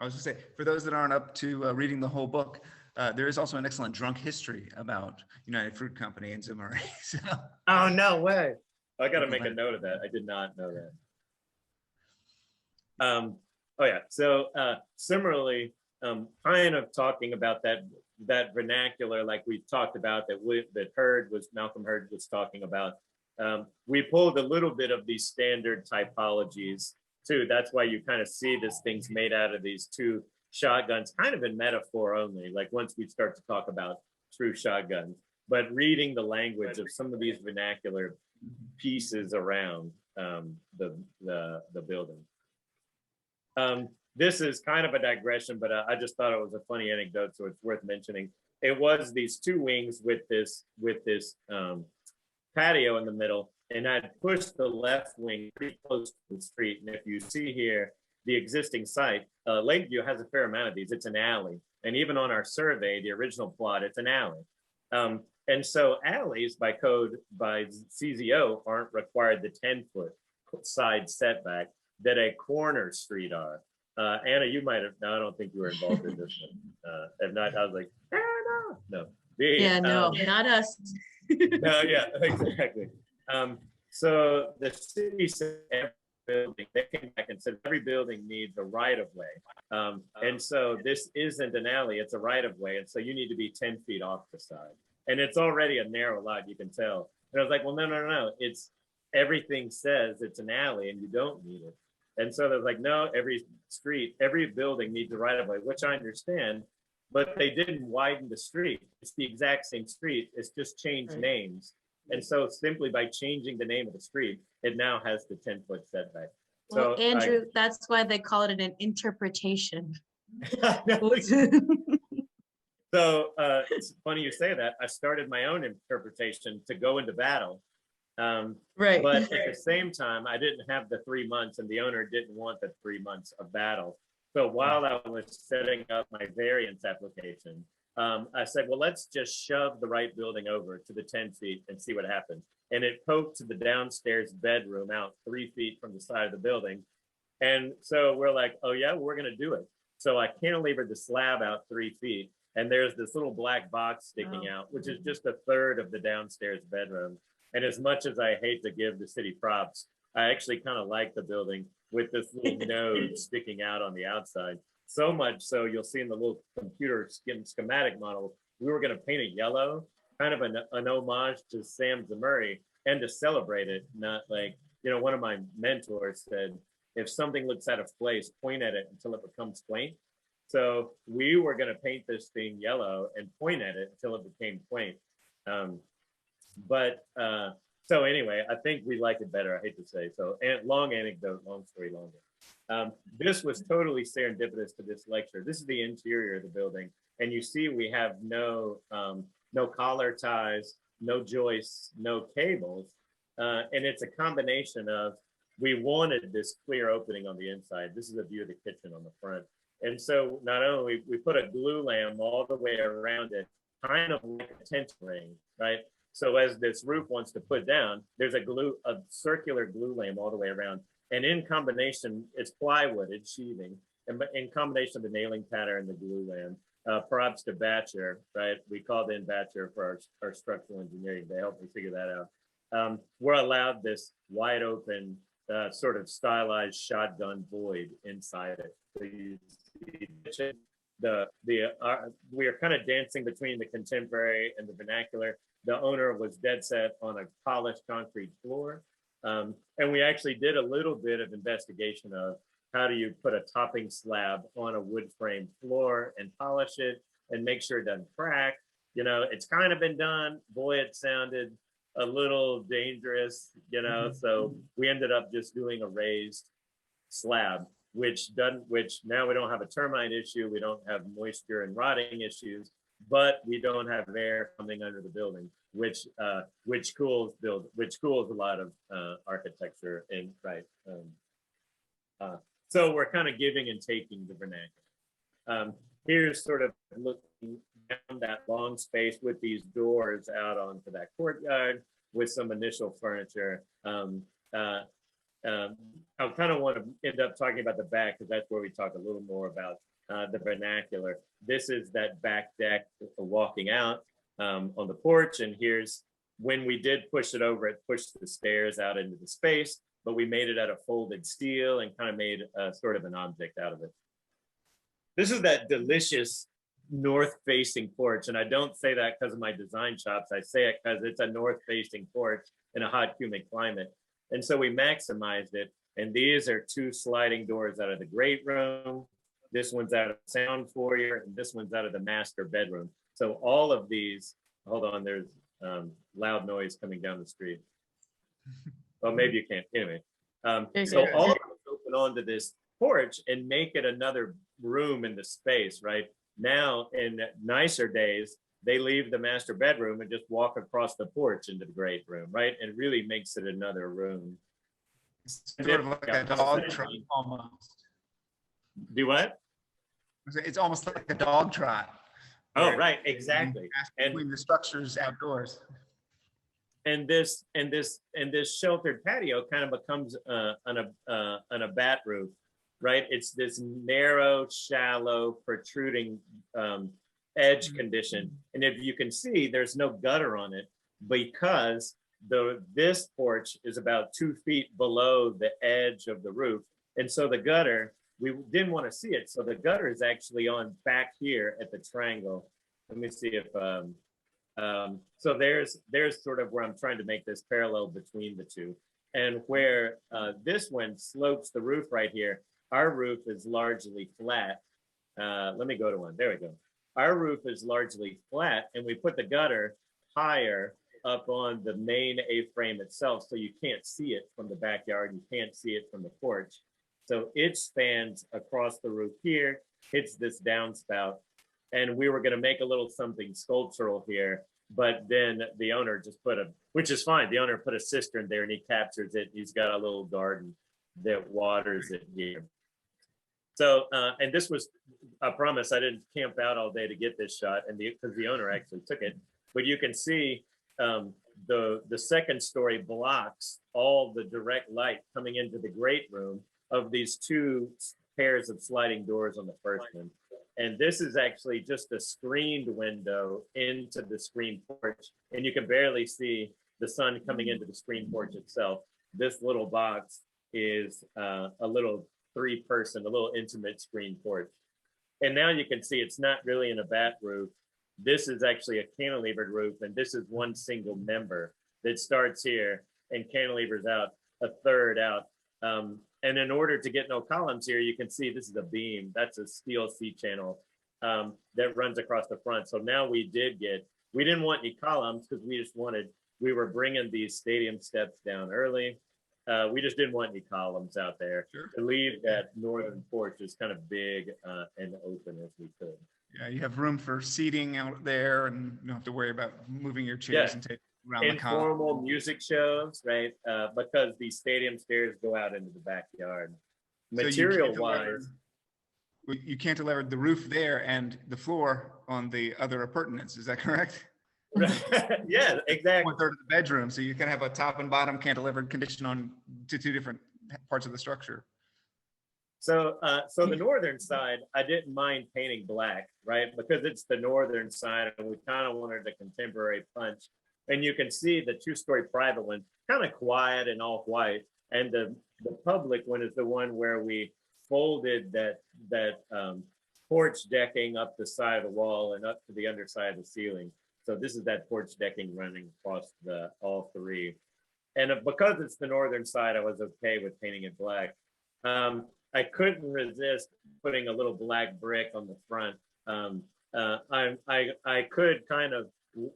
I was going to say, for those that aren't up to reading the whole book, there is also an excellent drunk history about United Fruit Company and Zamuri. So. Oh, no way. I got to make a note of that. I did not know that. So similarly, kind of talking about that vernacular, like we talked about, that Malcolm Hurd was talking about. We pulled a little bit of these standard typologies too. That's why you kind of see this thing's made out of these two shotguns, kind of in metaphor only, like once we start to talk about true shotguns, but reading the language of some of these vernacular pieces around the building. This is kind of a digression, but I just thought it was a funny anecdote, so it's worth mentioning. It was these two wings with this patio in the middle, and I'd pushed the left wing pretty close to the street. And if you see here, the existing site, Lakeview has a fair amount of these. It's an alley. And even on our survey, the original plot, it's an alley. And so alleys by code, by CZO, aren't required the 10-foot side setback that a corner street are. Anna, you might have, no, I don't think you were involved in this one. If not, I was like, no. Not us. No, yeah, exactly. So the city said every building, they came back and said every building needs a right of way. And so this isn't an alley, it's a right of way. And so you need to be 10 feet off the side. And it's already a narrow lot, you can tell. And I was like, well, no. It's everything says it's an alley and you don't need it. And so they're like, no, every building needs a right of way, which I understand, but they didn't widen the street. It's the exact same street, it's just changed names. And so simply by changing the name of the street, it now has the 10-foot setback. Well, So Andrew, that's why they call it an interpretation. So it's funny you say that. I started my own interpretation to go into battle. Right. But at the same time, I didn't have the 3 months and the owner didn't want the 3 months of battle. So while I was setting up my variance application, I said, well, let's just shove the right building over to the 10 feet and see what happens. And it poked the downstairs bedroom out 3 feet from the side of the building. And so we're like, oh yeah, we're gonna do it. So I cantilevered the slab out 3 feet, and there's this little black box sticking out, which is just a third of the downstairs bedroom. And as much as I hate to give the city props, I actually kind of like the building with this little node sticking out on the outside. So much so you'll see in the little computer schematic model, we were gonna paint it yellow, kind of an homage to Sam Zamuri, and to celebrate it, not like, you know, one of my mentors said, if something looks out of place, point at it until it becomes quaint. So we were going to paint this thing yellow and point at it until it became quaint. So anyway, I think we like it better. I hate to say so. And long anecdote, long story longer. This was totally serendipitous to this lecture. This is the interior of the building, and you see we have no collar ties, no joists, no cables, and it's a combination of, we wanted this clear opening on the inside. This is a view of the kitchen on the front. And so not only we put a glue lamp all the way around it, kind of like a tension ring, right? So as this roof wants to put down, there's a circular glue lamp all the way around. And in combination, it's plywood, it's sheathing. And in combination of the nailing pattern and the glue lamp, props to Batcher, right? We called in Batcher for our structural engineering. They helped me figure that out. We're allowed this wide open, sort of stylized shotgun void inside it. So you see we are kind of dancing between the contemporary and the vernacular. The owner was dead set on a polished concrete floor. And we actually did a little bit of investigation of how do you put a topping slab on a wood frame floor and polish it and make sure it doesn't crack. You know, it's kind of been done. Boy, it sounded a little dangerous, you know, so we ended up just doing a raised slab, which now we don't have a termite issue, we don't have moisture and rotting issues, but we don't have air coming under the building, which cools a lot of architecture and right. So we're kind of giving and taking the vernacular. Here's sort of looking down that long space with these doors out onto that courtyard with some initial furniture. I kind of want to end up talking about the back because that's where we talk a little more about the vernacular. This is that back deck walking out on the porch, and here's when we did push it over, it pushed the stairs out into the space, but we made it out of folded steel and kind of made sort of an object out of it. This is that delicious north-facing porch, and I don't say that because of my design chops. I say it because it's a north-facing porch in a hot, humid climate. And so we maximized it, and these are two sliding doors out of the great room. This one's out of the sound foyer, and this one's out of the master bedroom. So all of these, hold on, there's loud noise coming down the street. Well, maybe you can't, anyway. So all of them open onto this porch and make it another room in the space, right? Now, in nicer days, they leave the master bedroom and just walk across the porch into the great room, right? And it really makes it another room. It's sort of like a dog trot almost. Do what? It's almost like a dog trot. Oh, right, exactly. And between the structures outdoors. And this sheltered patio kind of becomes an Abbott roof, right? It's this narrow, shallow, protruding edge condition. And if you can see, there's no gutter on it because this porch is about 2 feet below the edge of the roof. And so the gutter, we didn't want to see it. So the gutter is actually on back here at the triangle. Let me see if, so there's sort of where I'm trying to make this parallel between the two. And where this one slopes the roof right here, our roof is largely flat. Let me go to one, there we go. Our roof is largely flat, and we put the gutter higher up on the main A-frame itself, so you can't see it from the backyard, you can't see it from the porch. So it spans across the roof here, hits this downspout, and we were going to make a little something sculptural here, but then the owner just which is fine, the owner put a cistern there and he captures it. He's got a little garden that waters it here. So, and this was, I promise I didn't camp out all day to get this shot, and because the owner actually took it, but you can see the second story blocks all the direct light coming into the great room of these two pairs of sliding doors on the first one. And this is actually just a screened window into the screen porch, and you can barely see the sun coming into the screen porch itself. This little box is a little a little intimate screen porch. And now you can see it's not really an Abbott roof. This is actually a cantilevered roof, and this is one single member that starts here and cantilevers out a third out. And in order to get no columns here, you can see this is a beam. That's a steel C-channel that runs across the front. So now we didn't want any columns because we were bringing these stadium steps down early. We just didn't want any columns out there. Sure. To leave that northern porch as kind of big and open as we could. Yeah, you have room for seating out there, and you don't have to worry about moving your chairs and taking around the column. Informal music shows, right? Because these stadium stairs go out into the backyard. Material-wise, you cantilevered the roof there and the floor on the other appurtenance. Is that correct? Yeah, exactly. 1/3 of the bedroom, so you can have a top and bottom cantilevered condition on to two different parts of the structure. So, so the northern side, I didn't mind painting black, right? Because it's the northern side, and we kind of wanted a contemporary punch. And you can see the two-story private one, kind of quiet and all white, and the public one is the one where we folded that porch decking up the side of the wall and up to the underside of the ceiling. So this is that porch decking running across all three. And because it's the northern side, I was okay with painting it black. I couldn't resist putting a little black brick on the front. I could kind of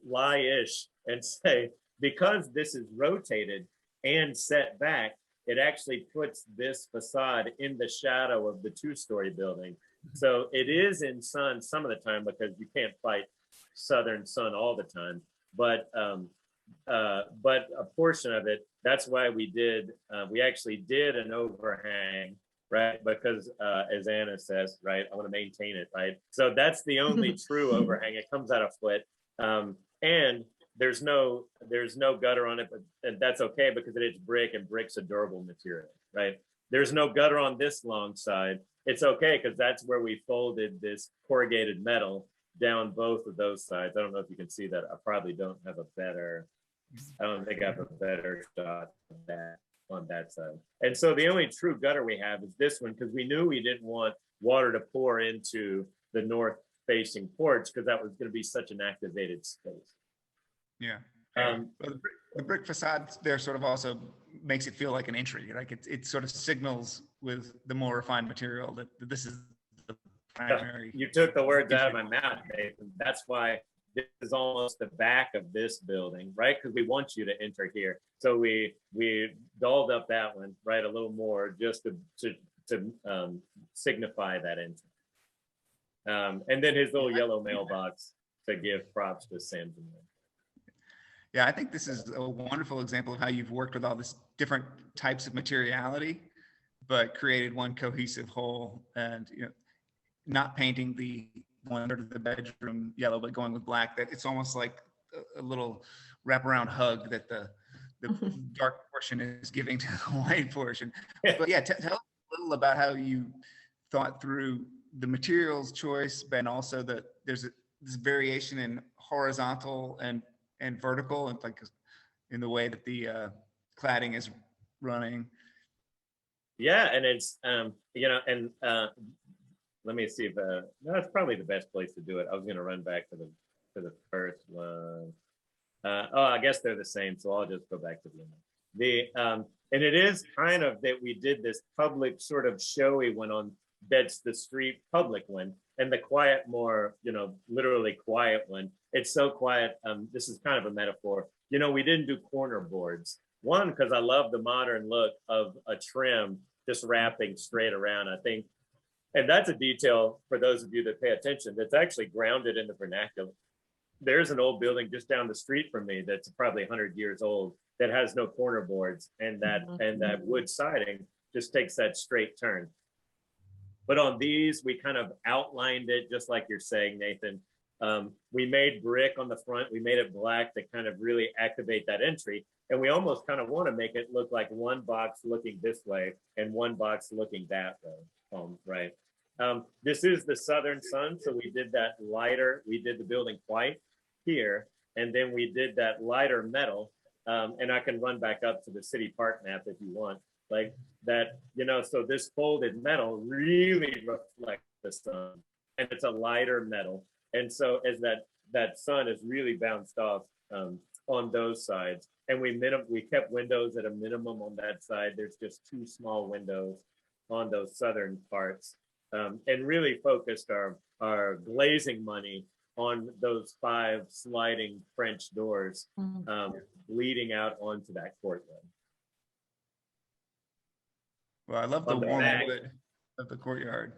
lie-ish and say, because this is rotated and set back, it actually puts this facade in the shadow of the two-story building. So it is in sun some of the time because you can't fight southern sun all the time, but a portion of it, that's why we actually did an overhang, right? Because as Anna says, right, I want to maintain it, right? So that's the only true overhang. It comes out a foot, and there's no gutter on it, but that's okay because it is brick, and brick's a durable material, right? There's no gutter on this long side. It's okay because that's where we folded this corrugated metal down both of those sides. I don't know if you can see that. I probably don't have I don't think I have a better shot of that on that side. And so the only true gutter we have is this one, because we knew we didn't want water to pour into the north facing porch because that was going to be such an activated space. Yeah. The brick facade there sort of also makes it feel like an entry. Like it sort of signals with the more refined material that this is the primary. You took the words out of my mouth, Nathan. That's why this is almost the back of this building, right? Because we want you to enter here. So we dolled up that one, right, a little more just to signify that entry. And then his little yellow mailbox to give props to Sam. Yeah, I think this is a wonderful example of how you've worked with all this different types of materiality, but created one cohesive whole, and not painting the 1/3 of the bedroom yellow, but going with black. That it's almost like a little wraparound hug that the dark portion is giving to the white portion. But yeah, tell us a little about how you thought through the materials choice, but also that there's this variation in horizontal and vertical, and like in the way that the cladding is running. Yeah, and it's let me see if no, that's probably the best place to do it. I was going to run back to the first one. Oh, I guess they're the same, so I'll just go back to and it is kind of that we did this public sort of showy one on that's the street public one, and the quiet, more literally quiet one. It's so quiet. This is kind of a metaphor. we didn't do corner boards. One, because I love the modern look of a trim just wrapping straight around. I think, and that's a detail for those of you that pay attention, that's actually grounded in the vernacular. There's an old building just down the street from me that's probably 100 years old that has no corner boards, and that wood siding just takes that straight turn. But on these, we kind of outlined it just like you're saying, Nathan. We made brick on the front. We made it black to kind of really activate that entry. And we almost kind of want to make it look like one box looking this way and one box looking that way, right? This is the southern sun. So we did that lighter, we did the building white here, and then we did that lighter metal. And I can run back up to the city park map if you want, like that, so this folded metal really reflects the sun, and it's a lighter metal. And so as that sun is really bounced off on those sides, and we kept windows at a minimum on that side. There's just 2 small windows on those southern parts, and really focused our glazing money on those 5 sliding French doors leading out onto that courtyard. Well, I love the warm wood of the courtyard.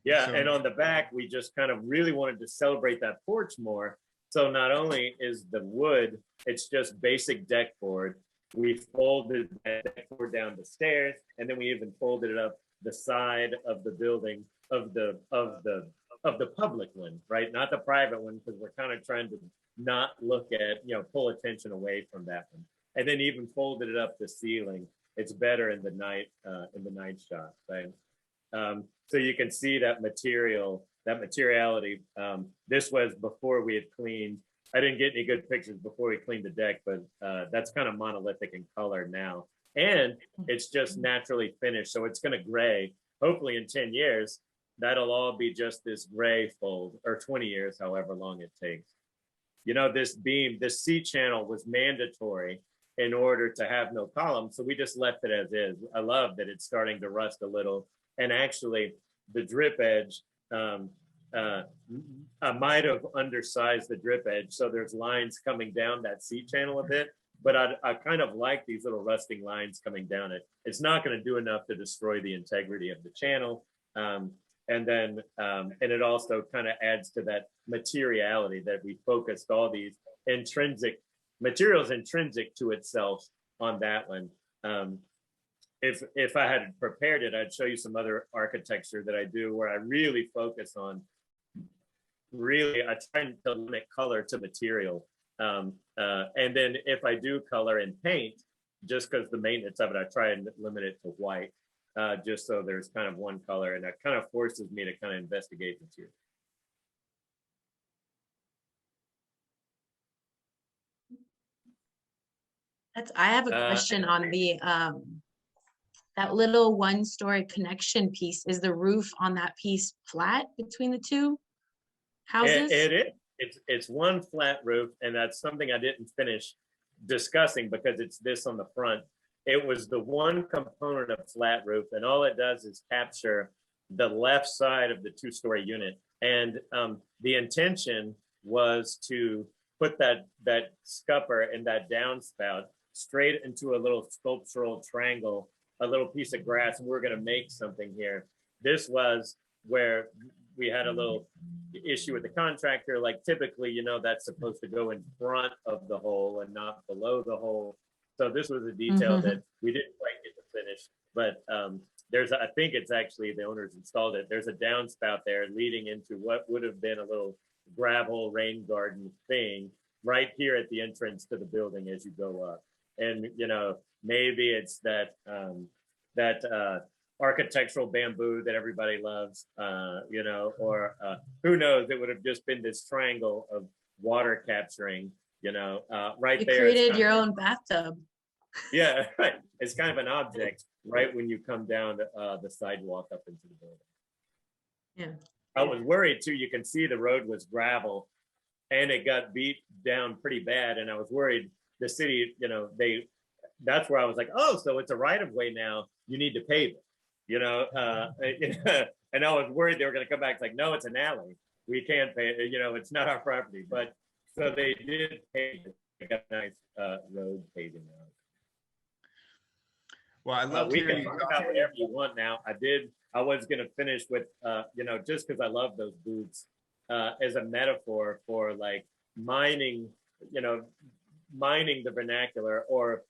Yeah, So- and on the back, we just kind of really wanted to celebrate that porch more. So not only is the wood, it's just basic deck board. We folded that deck board down the stairs, and then we even folded it up the side of the building of the public one, right? Not the private one, because we're kind of trying to not look at, pull attention away from that one. And then even folded it up the ceiling. It's better in the night shot, right? So you can see that materiality. This was before we had cleaned. I didn't get any good pictures before we cleaned the deck, but that's kind of monolithic in color now. And it's just naturally finished. So it's going to gray. Hopefully in 10 years, that'll all be just this gray fold, or 20 years, however long it takes. This beam, this C channel was mandatory in order to have no column. So we just left it as is. I love that it's starting to rust a little. And actually the drip edge, I might have undersized the drip edge. So there's lines coming down that C channel a bit, but I kind of like these little rusting lines coming down it. It's not going to do enough to destroy the integrity of the channel. And it also kind of adds to that materiality that we focused all these intrinsic materials intrinsic to itself on that one. If I had prepared it, I'd show you some other architecture that I do where I really focus on, I try to limit color to material. And then if I do color and paint, just because the maintenance of it, I try and limit it to white, just so there's kind of one color, and that kind of forces me to kind of investigate material. I have a question on the that little 1-story connection piece. Is the roof on that piece flat between the 2 houses? It's one flat roof, and that's something I didn't finish discussing because it's this on the front. It was the one component of flat roof, and all it does is capture the left side of the 2-story unit. And the intention was to put that scupper and that downspout straight into a little sculptural triangle, a little piece of grass, and we're going to make something here. This was where we had a little issue with the contractor. Like typically, that's supposed to go in front of the hole and not below the hole. So this was a detail that we didn't quite get to finish. But I think it's actually the owners installed it. There's a downspout there leading into what would have been a little gravel rain garden thing right here at the entrance to the building as you go up. And maybe it's that architectural bamboo that everybody loves, or who knows? It would have just been this triangle of water capturing, right there. You created your own bathtub. Yeah, right. It's kind of an object right when you come down the sidewalk up into the building. Yeah. I was worried too. You can see the road was gravel, and it got beat down pretty bad, and I was worried. The city, that's where I was like, oh, so it's a right of way now. You need to pave it, and I was worried they were going to come back. It's like, no, it's an alley. We can't pay it. It's not our property. But so they did pave it. got a nice road paving now. Well, I love We hearing can you talk talk. about whatever you want now. I was going to finish with, just because I love those boots as a metaphor for like mining, mining the vernacular, or,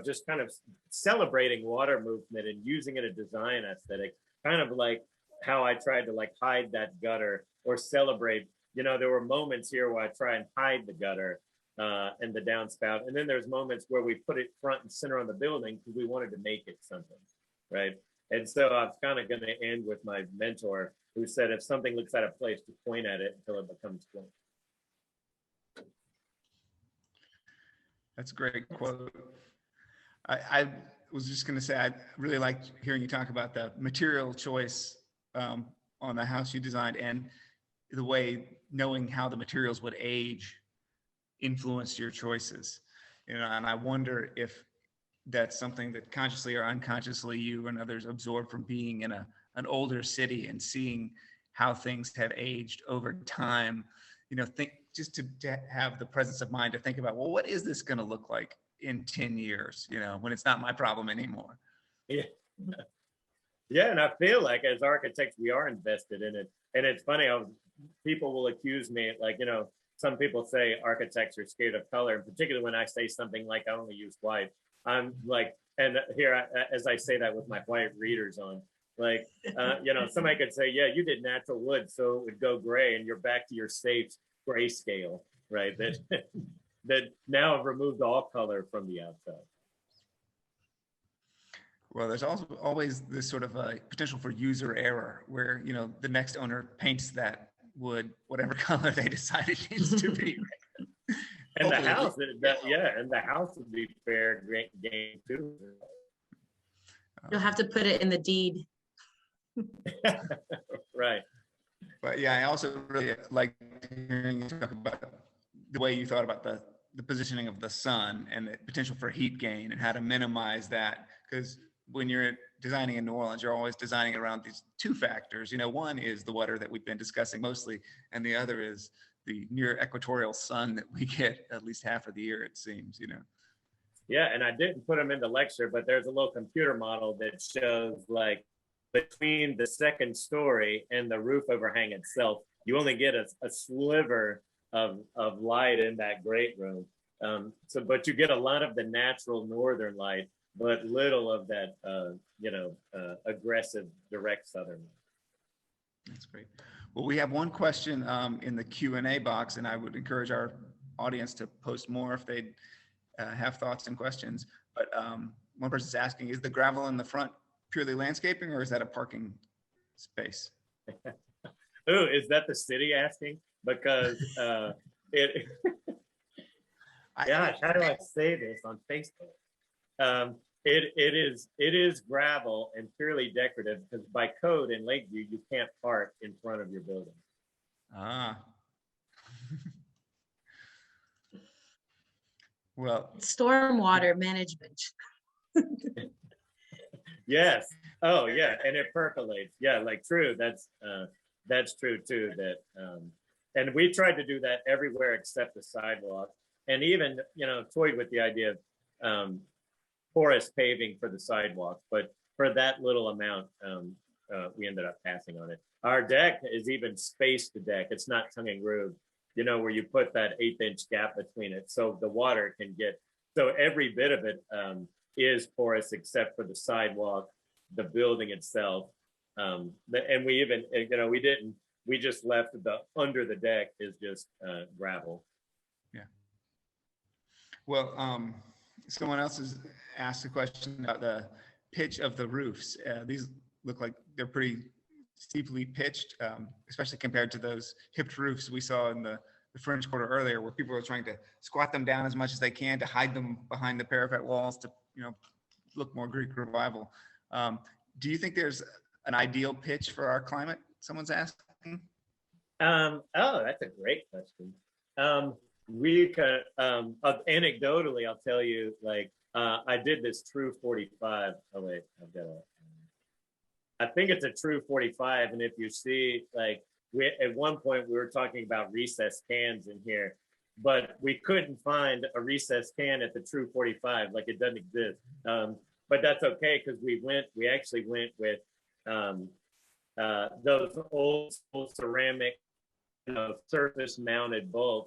just kind of celebrating water movement and using it a design aesthetic, kind of like how I tried to like hide that gutter or celebrate. There were moments here where I try and hide the gutter and the downspout. And then there's moments where we put it front and center on the building because we wanted to make it something, right? And so I was kind of going to end with my mentor who said, if something looks out of place, to point at it until it becomes point. That's a great quote. I was just going to say, I really liked hearing you talk about the material choice on the house you designed, and the way knowing how the materials would age influenced your choices. And I wonder if that's something that consciously or unconsciously you and others absorb from being in an older city and seeing how things have aged over time. Think just to have the presence of mind to think about, well, what is this going to look like in 10 years, when it's not my problem anymore? Yeah. Yeah, and I feel like as architects, we are invested in it. And it's funny, people will accuse me, like, some people say architects are scared of color, and particularly when I say something like I only use white, I'm like, and here, as I say that with my white readers on, like, somebody could say, yeah, you did natural wood, so it would go gray, and you're back to your safe grayscale, right? That now have removed all color from the outside. Well, there's also always this sort of potential for user error where, the next owner paints that wood whatever color they decide it needs to be. And the house, and the house would be fair game too. You'll have to put it in the deed. Right. But yeah, I also really like hearing you talk about the way you thought about the positioning of the sun and the potential for heat gain and how to minimize that. Because when you're designing in New Orleans, you're always designing around these two factors. One is the weather that we've been discussing mostly, and the other is the near equatorial sun that we get at least half of the year, it seems, Yeah, and I didn't put them in the lecture, but there's a little computer model that shows like between the second story and the roof overhang itself, you only get a sliver of light in that great room. But you get a lot of the natural northern light, but little of that, aggressive direct southern light. That's great. Well, we have one question in the Q&A box, and I would encourage our audience to post more if they have thoughts and questions. But one person's asking, is the gravel in the front purely landscaping, or is that a parking space? Oh, is that the city asking? Because it. Gosh, how do I say this on Facebook? It is gravel and purely decorative because by code in Lakeview you can't park in front of your building. Ah. Well, Stormwater management. Yes. Oh yeah, and it percolates. Yeah, like true. That's true too. That and we tried to do that everywhere except the sidewalk, and even toyed with the idea of porous paving for the sidewalk, but for that little amount, we ended up passing on it. Our deck is even spaced the deck. It's not tongue and groove, where you put that 1/8-inch gap between it, so the water can get. So every bit of it is porous except for the sidewalk, the building itself, and we even we just left the under the deck is just gravel. Yeah. Well, someone else has asked a question about the pitch of the roofs. These look like they're pretty steeply pitched, especially compared to those hipped roofs we saw in the French Quarter earlier, where people are trying to squat them down as much as they can to hide them behind the parapet walls to look more Greek revival. Do you think there's an ideal pitch for our climate? Someone's asking. Oh, that's a great question. We could, anecdotally, I'll tell you, like, I did this true 45. Oh wait, I think it's a true 45. And if you see, like, at one point we were talking about recessed cans in here. but we couldn't find a recessed can at the True 45, like it doesn't exist. But that's okay, because we actually went with those old school ceramic surface mounted bulb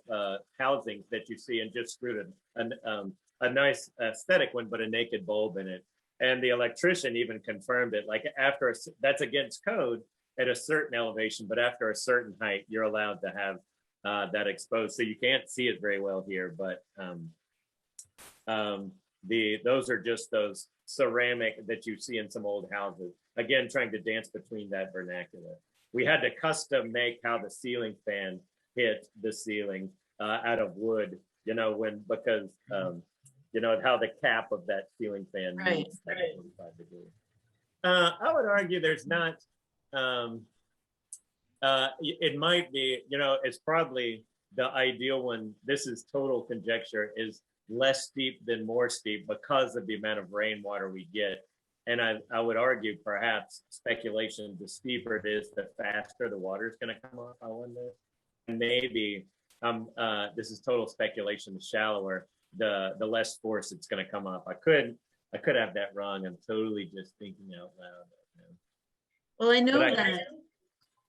housings that you see, and just screwed a nice aesthetic one, but a naked bulb in it. And the electrician even confirmed it, like that's against code at a certain elevation, but after a certain height, you're allowed to have that exposed. So you can't see it very well here, but those are just those ceramic that you see in some old houses. Again, trying to dance between that vernacular. We had to custom make how the ceiling fan hit the ceiling out of wood, because how the cap of that ceiling fan meets that 45 degrees. I would argue there's not, it might be, it's probably the ideal one. This is total conjecture, is less steep than more steep because of the amount of rainwater we get. And I would argue, perhaps speculation, the steeper it is, the faster the water is going to come off. I wonder. And maybe, this is total speculation, the shallower, the less force it's going to come off. I could have that wrong. I'm totally just thinking out loud. Well, I know that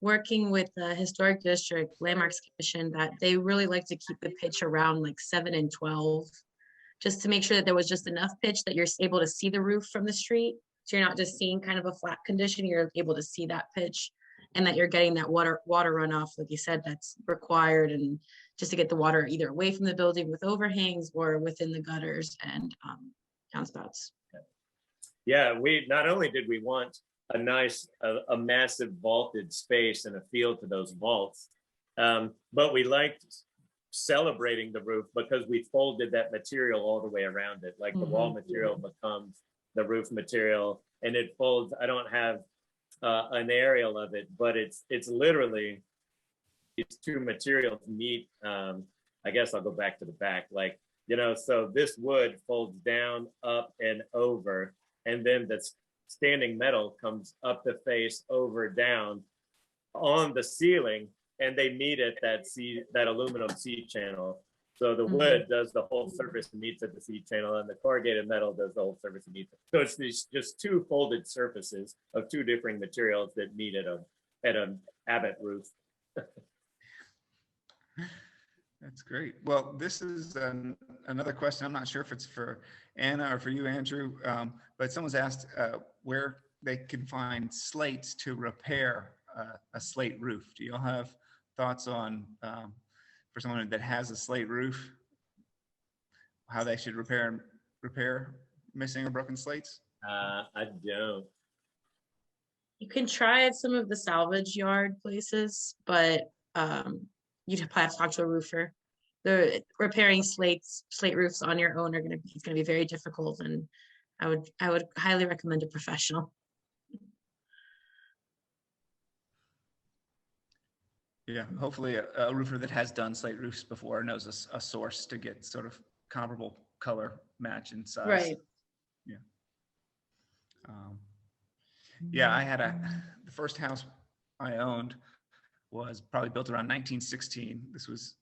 working with the Historic District Landmarks Commission, that they really like to keep the pitch around like 7 and 12, just to make sure that there was just enough pitch that you're able to see the roof from the street. So you're not just seeing kind of a flat condition, you're able to see that pitch, and that you're getting that water runoff, like you said, that's required, and just to get the water either away from the building with overhangs or within the gutters and downspouts. Yeah, not only did we want a nice, a massive vaulted space and a feel to those vaults, but we liked celebrating the roof because we folded that material all the way around it. Like the wall material becomes the roof material, and it folds. I don't have an aerial of it, but it's literally these two materials meet. I guess I'll go back to the back, so this wood folds down, up, and over, and then the standing metal comes up the face, over, down on the ceiling, and they meet at that aluminum C channel. So the wood does the whole surface and meets at the C channel, and the corrugated metal does the whole surface and meets. So it's these just two folded surfaces of two different materials that meet at an Abbott roof. That's great. Well, this is another question. I'm not sure if it's for Anna or for you, Andrew, but someone's asked where they can find slates to repair a slate roof. Do you all have thoughts on, for someone that has a slate roof, how they should repair missing or broken slates? I don't. You can try at some of the salvage yard places, but you'd probably have to talk to a roofer. The repairing slate roofs on your own it's gonna be very difficult, and I would highly recommend a professional. Yeah, hopefully a roofer that has done slate roofs before knows a source to get sort of comparable color match and size. Right. Yeah. Yeah, I had the first house I owned was probably built around 1916. This was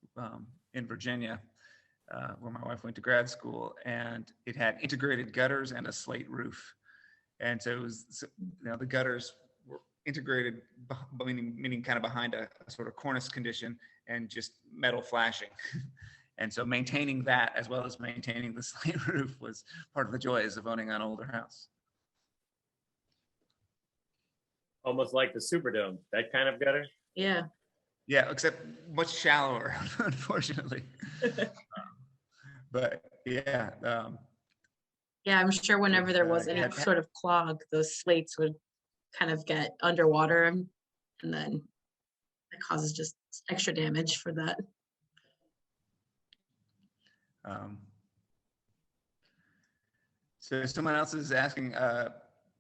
in Virginia, where my wife went to grad school, and it had integrated gutters and a slate roof. And so it was, the gutters were integrated, meaning kind of behind a sort of cornice condition and just metal flashing. And so maintaining that as well as maintaining the slate roof was part of the joys of owning an older house. Almost like the Superdome, that kind of gutter. Yeah. Yeah, except much shallower, unfortunately. But yeah. Yeah, I'm sure whenever there was any sort of clog, those slates would kind of get underwater, and then it causes just extra damage for that. So someone else is asking,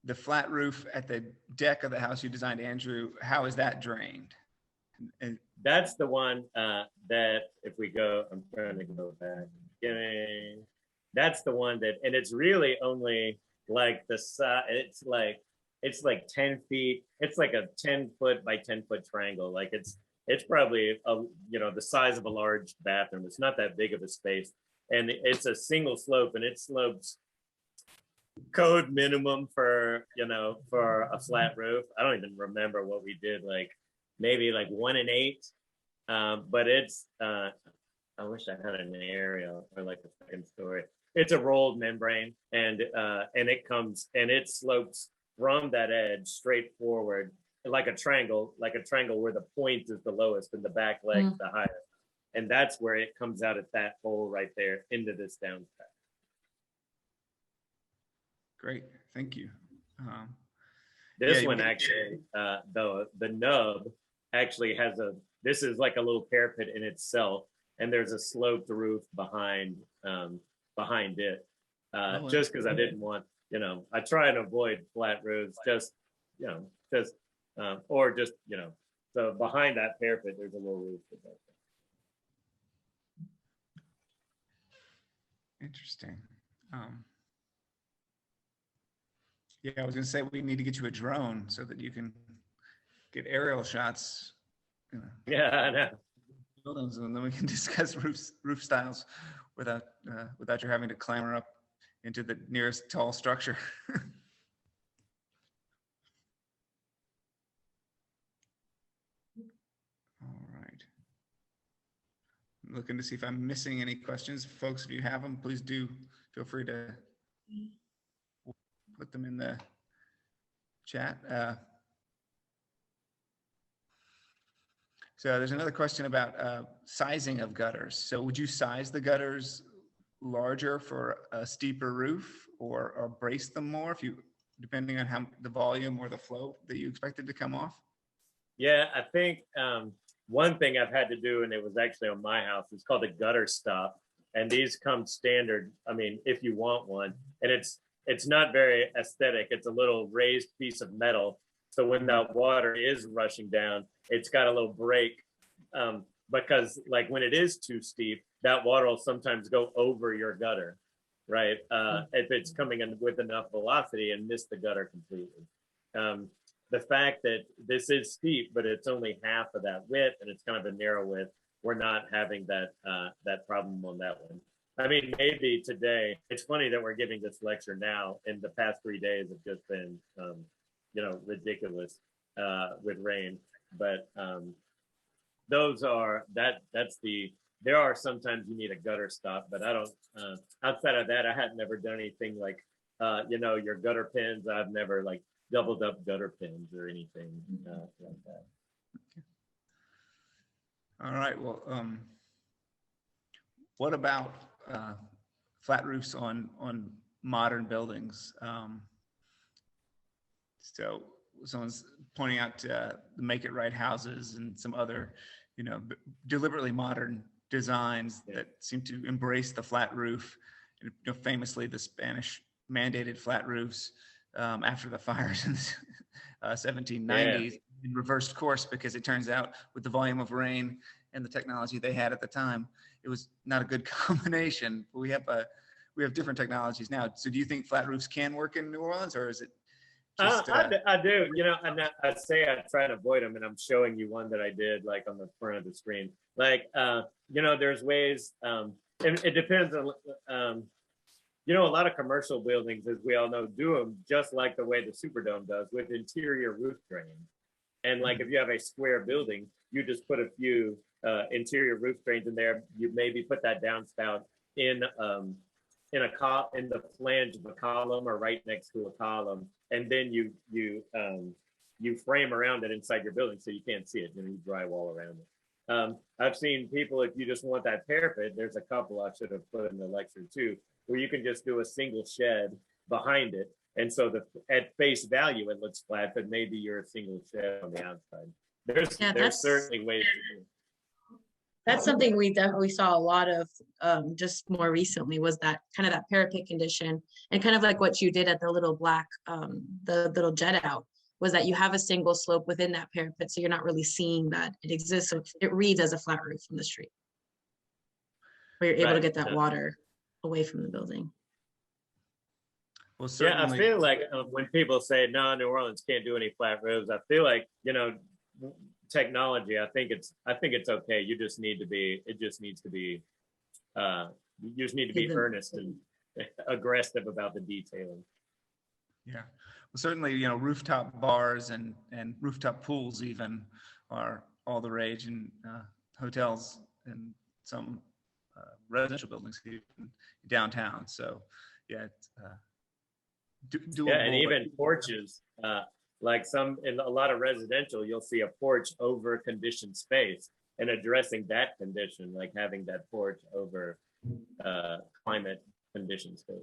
the flat roof at the deck of the house you designed, Andrew, how is that drained? And that's the one that if we go, I'm trying to go back. That's the one that, and it's really only like the side, it's like 10 feet. It's like a 10 foot by 10 foot triangle. Like it's probably the size of a large bathroom. It's not that big of a space, and it's a single slope, and it slopes code minimum for a flat roof. I don't even remember what we did, like maybe like 1 in 8, but it's I wish I had an aerial or like a second story. It's a rolled membrane, and it slopes from that edge straight forward like a triangle where the point is the lowest and the back leg the highest, and that's where it comes out at that hole right there into this downspout. Great, thank you. This one actually, the nub actually has this is like a little parapet in itself, and there's a sloped roof behind it, just because I didn't want, I try and avoid flat roofs, so behind that parapet, there's a little roof. Interesting. Yeah, I was gonna say we need to get you a drone so that you can get aerial shots. Yeah, I know. Buildings, and then we can discuss roof styles without you having to clamber up into the nearest tall structure. All right. I'm looking to see if I'm missing any questions. Folks, if you have them, please do feel free to put them in the chat. So there's another question about sizing of gutters. So would you size the gutters larger for a steeper roof, or brace them more depending on how the volume or the flow that you expected to come off? Yeah, I think one thing I've had to do, and it was actually on my house, it's called a gutter stop. And these come standard, I mean, if you want one, and it's not very aesthetic. It's a little raised piece of metal. So when that water is rushing down, it's got a little break, because like when it is too steep, that water will sometimes go over your gutter, right? If it's coming in with enough velocity and miss the gutter completely. The fact that this is steep, but it's only half of that width, and it's kind of a narrow width, we're not having that problem on that one. I mean, maybe today, it's funny that we're giving this lecture now, and the past 3 days have just been, ridiculous with rain. But there are sometimes you need a gutter stop, but I don't, outside of that, I had never done anything like, your gutter pins. I've never like doubled up gutter pins or anything like that. All right, well, what about flat roofs on modern buildings? So someone's pointing out the Make It Right houses and some other, deliberately modern designs that seem to embrace the flat roof. Famously, the Spanish mandated flat roofs after the fires in the 1790s in reversed course, because it turns out with the volume of rain and the technology they had at the time, it was not a good combination. We have different technologies now. So do you think flat roofs can work in New Orleans, or is it just, I do, and I say I try to avoid them, and I'm showing you one that I did like on the front of the screen. Like, there's ways, it depends on, a lot of commercial buildings, as we all know, do them just like the way the Superdome does, with interior roof drains. And like, if you have a square building, you just put a few interior roof drains in there. You maybe put that downspout in the flange of a column or right next to a column, and then you frame around it inside your building so you can't see it. You drywall around it. I've seen people, if you just want that parapet, there's a couple I should have put in the lecture too, where you can just do a single shed behind it, and so at face value it looks flat, but maybe you're a single shed on the outside. There's certainly ways to do it. That's something we definitely saw a lot of just more recently, was that kind of that parapet condition, and kind of like what you did at the little black, the little jet out, was that you have a single slope within that parapet, so you're not really seeing that it exists. So it reads as a flat roof from the street, where you're able to get that water away from the building. Well, yeah, I feel like when people say, no, New Orleans can't do any flat roofs, I feel like, technology, I think it's okay. You just need to be, you just need to be earnest and aggressive about the detailing. Yeah, well, certainly, rooftop bars and rooftop pools even are all the rage in hotels and some residential buildings even downtown. So, yeah, it's doable. Yeah, and even porches, like in a lot of residential, you'll see a porch over conditioned space, and addressing that condition, like having that porch over climate conditioned space.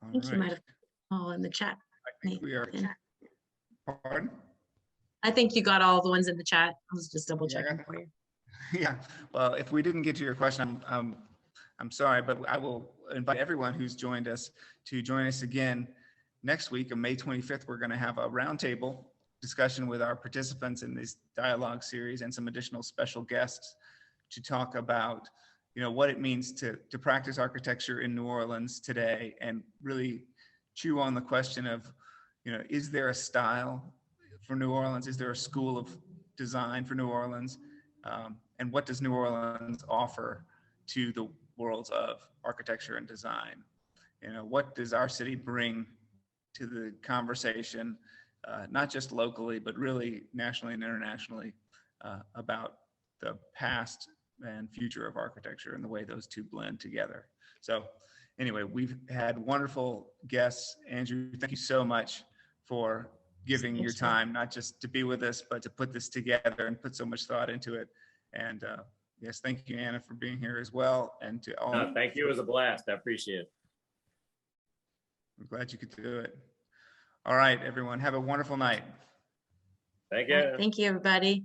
I think you might have all in the chat. I think we are. Pardon? I think you got all the ones in the chat. I was just double checking for you. Yeah, well, if we didn't get to your question, I'm sorry, but I will invite everyone who's joined us to join us again next week on May 25th. We're going to have a roundtable discussion with our participants in this dialogue series and some additional special guests to talk about, what it means to practice architecture in New Orleans today, and really chew on the question of, is there a style for New Orleans? Is there a school of design for New Orleans? And what does New Orleans offer to the worlds of architecture and design? What does our city bring to the conversation, not just locally, but really nationally and internationally, about the past and future of architecture and the way those two blend together. So anyway, we've had wonderful guests. Andrew, thank you so much for giving your time, not just to be with us, but to put this together and put so much thought into it. And yes, thank you, Anna, for being here as well. And to all. Thank you. It was a blast. I appreciate it. I'm glad you could do it. All right, everyone, have a wonderful night. Thank you. Thank you, everybody.